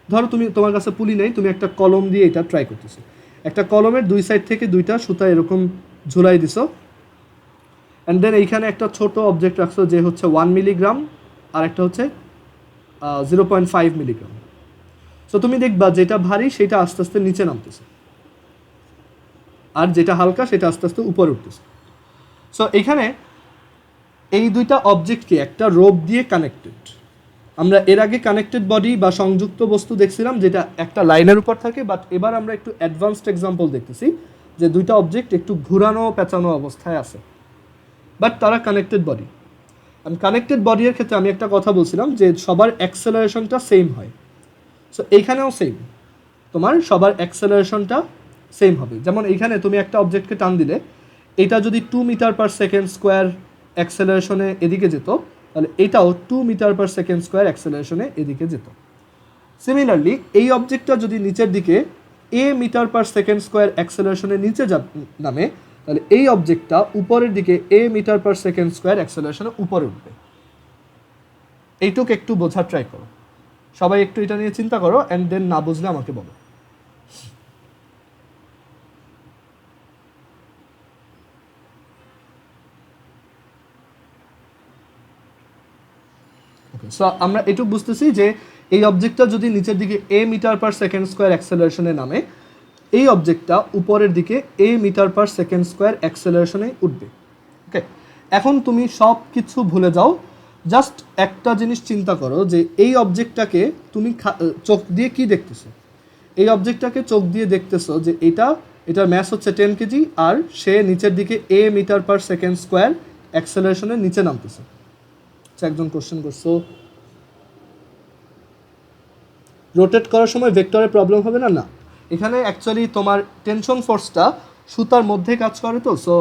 ধরো তুমি, তোমার কাছে পুলি নেই, তুমি একটা কলম দিয়ে এটা ট্রাই করতেছো। একটা কলমের দুই সাইড থেকে দুইটা সুতা এরকম ঝুলাই দিছো, অ্যান্ড দেন এইখানে একটা ছোট অবজেক্ট রাখছো যে হচ্ছে 1 মিলিগ্রাম আর একটা হচ্ছে 0.5 মিলিগ্রাম। সো তুমি দেখবা যেটা ভারী সেটা আস্তে আস্তে নিচে নামতেছে, আর যেটা হালকা সেটা আস্তে আস্তে উপরে উঠতেছে। সো এইখানে এই দুইটা অবজেক্টকে একটা রোপ দিয়ে কানেক্টেড। আমরা এর আগে কানেক্টেড বডি বা সংযুক্ত বস্তু দেখছিলাম যেটা একটা লাইনের উপর থাকে, বাট এবার আমরা একটু অ্যাডভান্সড এক্সাম্পল দেখতেছি যে দুইটা অবজেক্ট একটু ঘুরানো পেঁচানো অবস্থায় আছে, বাট তারা কানেক্টেড বডি। কানেক্টেড বডির ক্ষেত্রে আমি একটা কথা বলছিলাম যে সবার অ্যাক্সেলারেশনটা সেম হয়। সো এইখানেও সেম, তোমার সবার অ্যাক্সেলারেশনটা সেম হবে। যেমন এইখানে তুমি একটা অবজেক্টকে টান দিলে, এটা যদি 2 মিটার পার সেকেন্ড স্কোয়ার অ্যাক্সেলারেশনে এদিকে যেত, তাহলে এটাও 2 মিটার পার সেকেন্ড স্কোয়ার অ্যাক্সেলারেশনে এদিকে যেত। সিমিলারলি এই অবজেক্টটা যদি নিচের দিকে এ মিটার পার সেকেন্ড স্কোয়ার অ্যাক্সেলারেশনে নিচে নামে, তাহলে এই অবজেক্টটা উপরের দিকে এ মিটার পার সেকেন্ড স্কোয়ার অ্যাক্সেলারেশনে উপরে উঠবে। এইটুকু একটু বোঝার ট্রাই করো। সবাই একটু এটা নিয়ে চিন্তা করো, অ্যান্ড দেন না বুঝলে আমাকে বলো। সো আমরা এটুকু বুঝতেছি যে এই অবজেক্টটা যদি নিচের দিকে এ মিটার পার সেকেন্ড স্কোয়ার অ্যাক্সেলারেশনে নামে, এই অবজেক্টটা উপরের দিকে এ মিটার পার সেকেন্ড স্কোয়ার অ্যাক্সেলারেশনে উঠবে। ওকে, এখন তুমি সব কিছু ভুলে যাও, জাস্ট একটা জিনিস চিন্তা করো যে এই অবজেক্টটাকে তুমি চোখ দিয়ে কি দেখতেছো। এই অবজেক্টটাকে চোখ দিয়ে দেখতেছো যে এটার ম্যাস হচ্ছে 10 কেজি, আর সে নিচের দিকে এ মিটার পার সেকেন্ড স্কোয়ার অ্যাক্সেলারেশনের নিচে নামতেছে। একজন কোশ্চেন করছো, রোটেট করার সময় ভেক্টরের প্রবলেম হবে না? না, এখানে অ্যাকচুয়ালি তোমার টেনশন ফোর্সটা সুতার মধ্যে কাজ করে, তো সো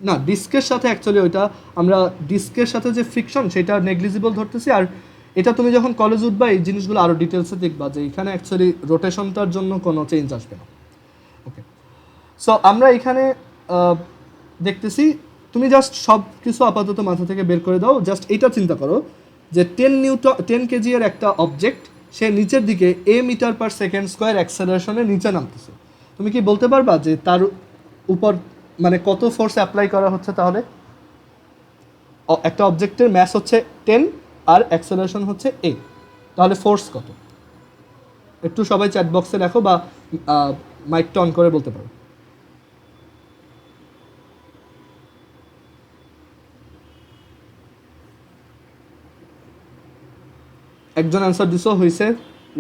না, ডিস্কের সাথে অ্যাকচুয়ালি ওইটা আমরা ডিস্কের সাথে যে ফ্রিকশন সেটা নেগলিজিবল ধরতেছি। আর এটা তুমি যখন কলেজ উঠবা এই জিনিসগুলো আরও ডিটেলসে দেখবা যে এখানে অ্যাকচুয়ালি রোটেশনটার জন্য কোনো চেঞ্জ আসবে না। ওকে, সো আমরা এখানে দেখতেছি, তুমি জাস্ট সব কিছু আপাতত মাথা থেকে বের করে দাও, জাস্ট এইটা চিন্তা করো যে 10 কেজি এর একটা অবজেক্ট, সে নিচের দিকে এ মিটার পার সেকেন্ড স্কোয়ার অ্যাক্সেলারেশনে নিচে নামতেছে। তুমি কি বলতে পারবা যে তার উপর মানে কত ফোর্স অ্যাপ্লাই করা হচ্ছে? তাহলে একটা অবজেক্টের ম্যাস হচ্ছে 10 আর অ্যাক্সেলারেশন হচ্ছে এ, তাহলে ফোর্স কত? একটু সবাই চ্যাট বক্সে লেখো বা মাইকটা অন করে বলতে পারো। একজন অ্যান্সার দিছো, হয়েছে,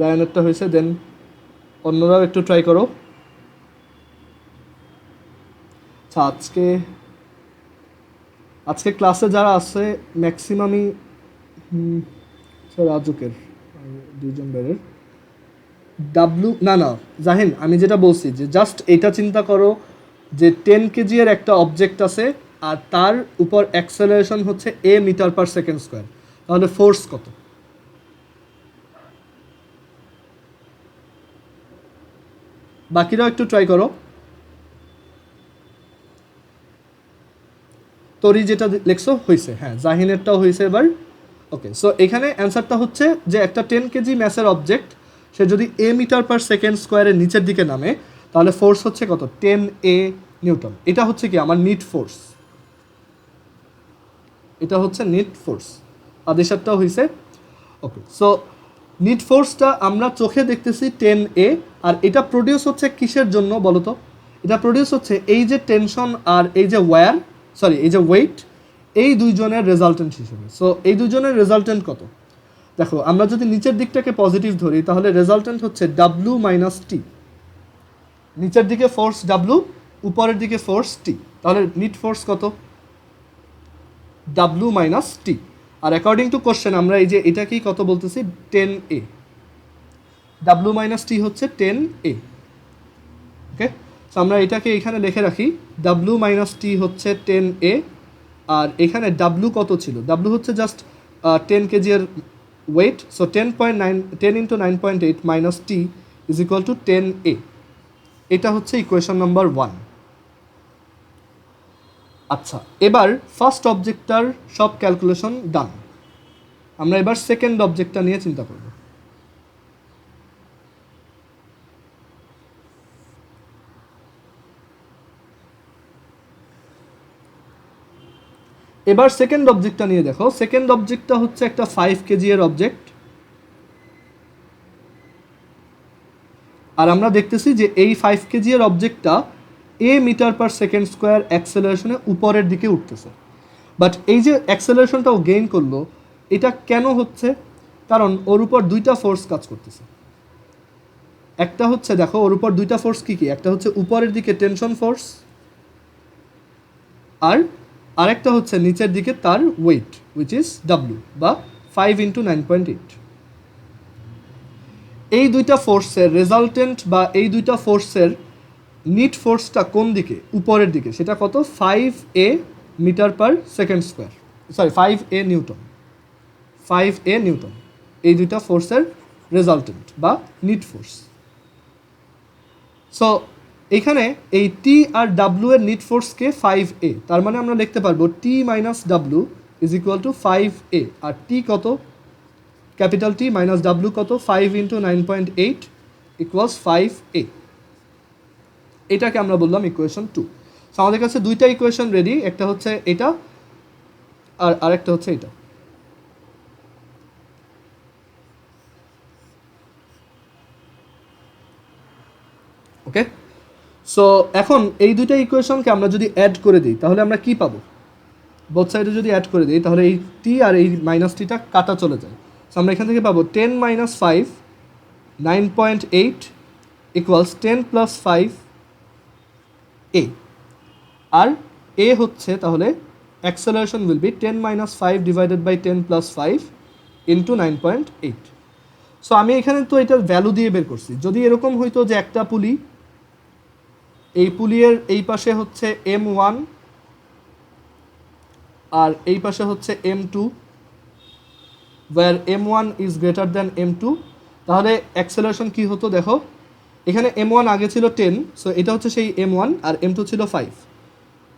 রায়ানেরটা হয়েছে, দেন অন্যরাও একটু ট্রাই করো। আচ্ছা, আজকে ক্লাসে যারা আছে ম্যাক্সিমামই রাজুকের, দুইজন বেরের ডাব্লু, না জাহিন, আমি যেটা বলছি যে জাস্ট এটা চিন্তা করো যে 10 কেজি এর একটা অবজেক্ট আছে আর তার উপর অ্যাক্সেলারেশন হচ্ছে এ মিটার পার সেকেন্ড স্কোয়ার, তাহলে ফোর্স কত? বাকিরাও একটু ট্রাই করো। তোরই যেটা লেখছো হয়েছে, হ্যাঁ, জাহিনেরটাও হয়েছে এবার। ওকে, সো এখানে অ্যান্সারটা হচ্ছে যে একটা 10 কেজি ম্যাসের অবজেক্ট সে যদি এ মিটার পার সেকেন্ড স্কোয়ারের নিচের দিকে নামে, তাহলে ফোর্স হচ্ছে কত? 10 এ নিউটন। এটা হচ্ছে কি আমার নিট ফোর্স, এটা হচ্ছে নিট ফোর্স। আদেশারটাও হয়েছে। ওকে, সো নিট ফোর্সটা আমরা চোখে দেখতেছি 10 এ, আর এটা প্রডিউস হচ্ছে কিসের জন্য বলো তো? এটা প্রডিউস হচ্ছে এই যে টেনশন আর এই যে এই যে ওয়েট, এই দুইজনের রেজাল্টেন্ট হিসেবে। সো এই দুইজনের রেজাল্টেন্ট কত? দেখো, আমরা যদি নিচের দিকটাকে পজিটিভ ধরি তাহলে রেজাল্টেন্ট হচ্ছে ডাব্লু মাইনাস টি। নিচের দিকে ফোর্স ডাব্লু, উপরের দিকে ফোর্স টি, তাহলে নিট ফোর্স কত? W minus T. আর অ্যাকর্ডিং টু কোশ্চেন আমরা এই যে এটাকেই কত বলতেছি? 10 এ। ডাব্লু মাইনাস টি হচ্ছে 10 এ। ওকে, সো আমরা এটাকে এখানে লিখে রাখি, ডাব্লু মাইনাস টি হচ্ছে 10 এ। আর এখানে ডাব্লু কত ছিল? ডাব্লু হচ্ছে জাস্ট 10 কেজি এর weight, so 10 into 9.8 minus T is equal to 10 A. এটা হচ্ছে ইকুয়েশন নাম্বার 1। আচ্ছা, এবার ফার্স্ট অবজেক্টটার সব ক্যালকুলেশন ডান, আমরা এবার সেকেন্ড অবজেক্টটা নিয়ে চিন্তা করব। এবার সেকেন্ড অবজেক্টটা নিয়ে দেখো। সেকেন্ড অবজেক্টটা হচ্ছে একটা 5 কেজি এর অবজেক্ট, আর আমরা দেখতেছি যে এই 5 কেজি এর অবজেক্টটা এ মিটার পার সেকেন্ড স্কোয়ার অ্যাক্সেলারেশনে উপরের দিকে উঠতেছে। বাট এই যে অ্যাক্সেলারেশনটা ও গেইন করলো, এটা কেন হচ্ছে? কারণ ওর উপর দুইটা ফোর্স কাজ করতেছে। একটা হচ্ছে, দেখো ওর উপর দুইটা ফোর্স কী কী? একটা হচ্ছে উপরের দিকে টেনশন ফোর্স, আর আরেকটা হচ্ছে নিচের দিকে তার ওয়েট, উইচ ইজ ডাব্লু বা 5 ইন্টু 9.8। এই দুইটা ফোর্সের রেজাল্টেন্ট বা এই দুইটা ফোর্সের নিট ফোর্সটা কোন দিকে? উপরের দিকে। সেটা কত? 5 এ মিটার পার সেকেন্ড স্কোয়ার, 5 এ নিউটন। 5 এ নিউটন এই দুইটা ফোর্সের রেজাল্টেন্ট বা নিট ফোর্স। সো এখানে এই টি আর ডাব্লু এর নিট ফোর্সকে 5 এ, তার মানে আমরা লিখতে পারবো T minus W is equal to 5 A. আর টি কত? ক্যাপিটাল টি মাইনাস ডাব্লু কত 5 ইন্টু 9.8 ইকুয়ালস 5a। এটাকে আমরা বললাম ইকুয়েশন 2। সো আমাদের কাছে দুইটা ইকুয়েশন রেডি, একটা হচ্ছে এটা আর আরেকটা হচ্ছে এটা। ওকে, সো এখন এই দুইটা ইকুয়েশনকে আমরা যদি অ্যাড করে দিই তাহলে আমরা কি পাবো? বোথ সাইডে যদি অ্যাড করে দিই তাহলে এই টি আর এই মাইনাস টিটা কাটা চলে যায়। সো আমরা এখান থেকে পাবো 10 মাইনাস 5 9.8 ইকুয়ালস 10 প্লাস 5 এ। আর এ হচ্ছে তাহলে acceleration will be 10 minus 5 divided by 10 plus 5 into 9.8। So আমি এখানে তো এটার ভ্যালু দিয়ে বের করছি। যদি এরকম হইতো যে একটা পুলি, এই পুলিয়ের এই পাশে হচ্ছে M1 আর এই পাশে হচ্ছে M2, where M1 is greater than M2, তাহলে অ্যাক্সেলারেশন কি হতো দেখো, এখানে M1 আগে ছিল 10, সো এটা হচ্ছে সেই M1 আর M2 ছিল 5,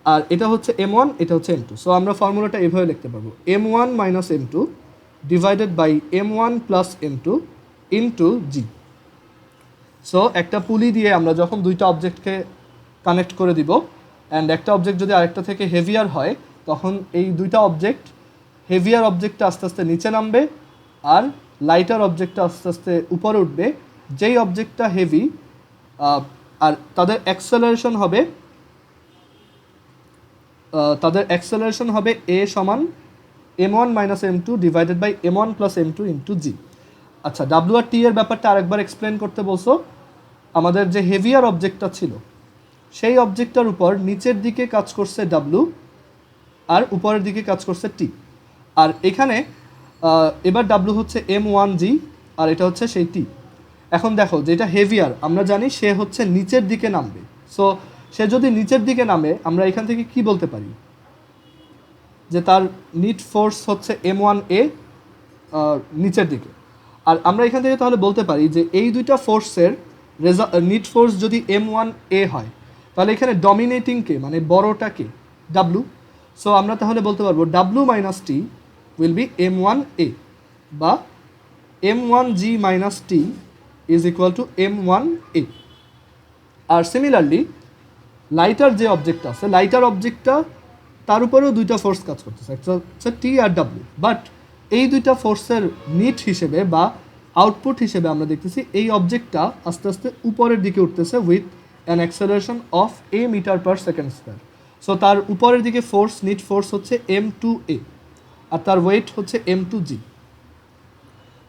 আর এটা হচ্ছে M1, এটা হচ্ছে M2। সো আমরা ফর্মুলাটা এভাবে লিখতে পারবো M1 minus M2 divided by M1 plus M2 into G. So একটা পুলি দিয়ে আমরা যখন দুইটা অবজেক্টকে কানেক্ট করে দিব অ্যান্ড একটা অবজেক্ট যদি আরেকটা থেকে হেভিয়ার হয়, তখন এই দুইটা অবজেক্ট, হেভিয়ার অবজেক্টটা আস্তে আস্তে নিচে নামবে আর লাইটার অবজেক্টটা আস্তে আস্তে উপরে উঠবে। যেই অবজেক্টটা হেভি আর তাদের অ্যাক্সেলারেশন হবে এ সমান M1 minus M2 divided by M1 plus M2 into G. আচ্ছা, ডাব্লিউ আর টি এর ব্যাপারটা আরেকবার এক্সপ্লেন করতে বলছো। আমাদের যে হেভিয়ার অবজেক্টটা ছিল সেই অবজেক্টটার উপর নিচের দিকে কাজ করছে ডাব্লু আর উপরের দিকে কাজ করছে টি। আর এখানে এবার ডাব্লু হচ্ছে M1G আর এটা হচ্ছে সেই টি। এখন দেখো, যেটা হেভিয়ার আমরা জানি সে হচ্ছে নিচের দিকে নামবে। সো সে যদি নিচের দিকে নামে, আমরা এখান থেকে কি বলতে পারি যে তার নিট ফোর্স হচ্ছে M1A নিচের দিকে। আর আমরা এখান থেকে তাহলে বলতে পারি যে এই দুইটা ফোর্সের নিট ফোর্স যদি M1A হয়, তাহলে এখানে ডমিনেটিংকে মানে বড়টাকে ডাব্লু। সো আমরা তাহলে বলতে পারবো W minus T will be M1A বা M1G minus T is equal to M1A। আর সিমিলারলি লাইটার যে অবজেক্টটা আছে, লাইটার অবজেক্টটা তার উপরেও দুইটা ফোর্স কাজ করতেছে, একটা হচ্ছে টি আর ডাব্লু। বাট এই দুইটা ফোর্সের নিট হিসেবে বা আউটপুট হিসেবে আমরা দেখতেছি এই অবজেক্টটা আস্তে আস্তে উপরের দিকে উঠতেছে with an acceleration of a meter per second square. So তার উপরের দিকে ফোর্স, নিট ফোর্স হচ্ছে M2A আর তার ওয়েট হচ্ছে M2G।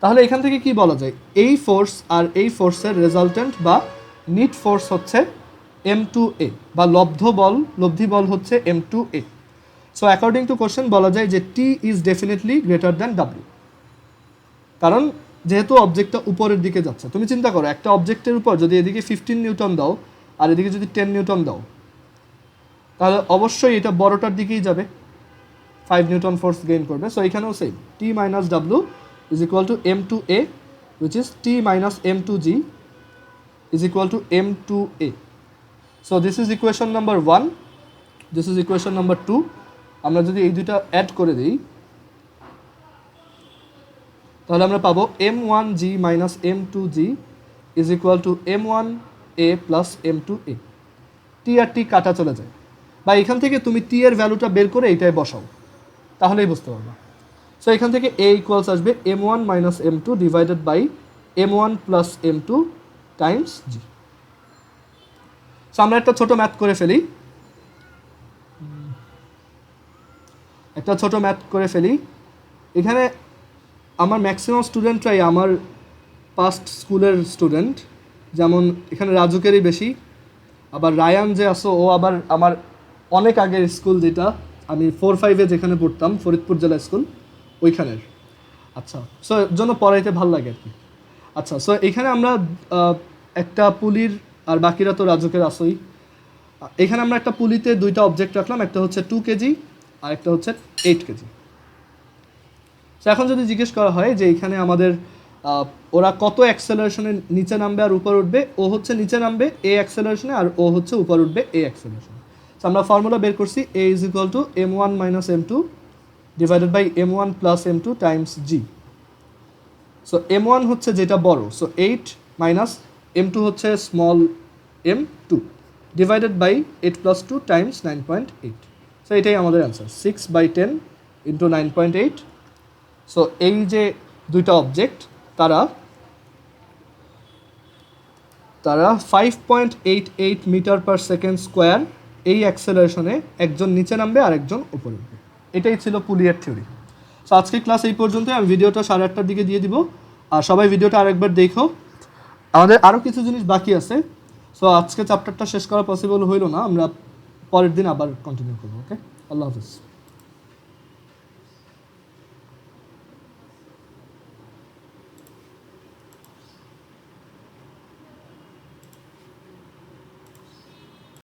তাহলে এখান থেকে কি বলা যায়, এই ফোর্স আর এই ফোর্সের রেজাল্টেন্ট বা নিট ফোর্স হচ্ছে M2A বা লব্ধি বল হচ্ছে M2A। So according to question বলা যায় যে T is definitely greater than W, কারণ যেহেতু অবজেক্টটা উপরের দিকে যাচ্ছে। তুমি চিন্তা করো, একটা অবজেক্টের উপর যদি এদিকে 15 নিউটন দাও আর এদিকে যদি 10 নিউটন দাও, তাহলে অবশ্যই এটা বড়টার দিকেই যাবে, 5 নিউটন ফোর্স গেইন করবে। সো এখানেও same, T minus W is equal two M2A which is T minus M2G is equal two M2A। So this is equation number 1, this is equation number 2। আমরা যদি এই দুইটা অ্যাড করে দিই তাহলে আমরা পাবো M1G minus M2G is equal to M1A plus M2A। টি আর টি কাটা চলে যায়, বা এখান থেকে তুমি টি এর ভ্যালুটা বের করে এইটাই বসাও, তাহলেই বুঝতে পারবা। সো এখান থেকে A ইকুয়ালস আসবে M1 minus M2 divided by M1 plus M2 times G। So আমরা একটা ছোট ম্যাথ করে ফেলি, এখানে আমার ম্যাক্সিমাম স্টুডেন্টরাই আমার পাস্ট স্কুলের স্টুডেন্ট। যেমন এখানে রাজুকেরই বেশি, আবার রায়ান যে আসো ও আবার আমার অনেক আগের স্কুল, যেটা আমি 4-5-এ যেখানে পড়তাম, ফরিদপুর জেলা স্কুল, ওইখানের। আচ্ছা, সো এর জন্য পড়াইতে ভালো লাগে আর কি। আচ্ছা, সো এখানে আমরা একটা পুলির, আর বাকিরা তো রাজুকের আসোই, এখানে আমরা একটা পুলিতে দুইটা অবজেক্ট রাখলাম, একটা হচ্ছে 2 কেজি আর একটা হচ্ছে 8 কেজি। সো এখন যদি জিজ্ঞেস করা হয় যে এখানে আমাদের ওরা কত অ্যাক্সেলারেশনে নিচে নামবে আর উপর উঠবে, ও হচ্ছে নিচে নামবে এ অ্যাক্সেলারেশনে আর ও হচ্ছে উপর উঠবে এ অ্যাক্সেলারেশনে। সো আমরা ফর্মুলা বের করছি, A is equal to M1 minus M2 divided by M1 plus M2 times G। So m1 হচ্ছে যেটা বড়, সো 8 মাইনাস m2 হচ্ছে small m2 divided by 8 plus 2 times 9.8। So এটাই আমাদের অ্যান্সার, 6/10 ইন্টু 9.8। সো এই যে দুইটা অবজেক্ট তারা 5.88 মিটার পার সেকেন্ড স্কোয়ার এই অ্যাক্সেলারেশনে একজন নিচে নামবে আর একজন উপরে উঠবে। এটাই ছিল পুলিয়ার থিওরি। সো আজকে ক্লাস এই পর্যন্তই। আমি ভিডিওটা 8:30টার দিকে দিয়ে দিব, আর সবাই ভিডিওটা আরেকবার দেখো। আমাদের আরও কিছু জিনিস বাকি আছে, সো আজকে চ্যাপ্টারটা শেষ করা পসিবল হইল না, আমরা পরের দিন আবার কন্টিনিউ করবো। ওকে, আল্লাহ হাফিজ।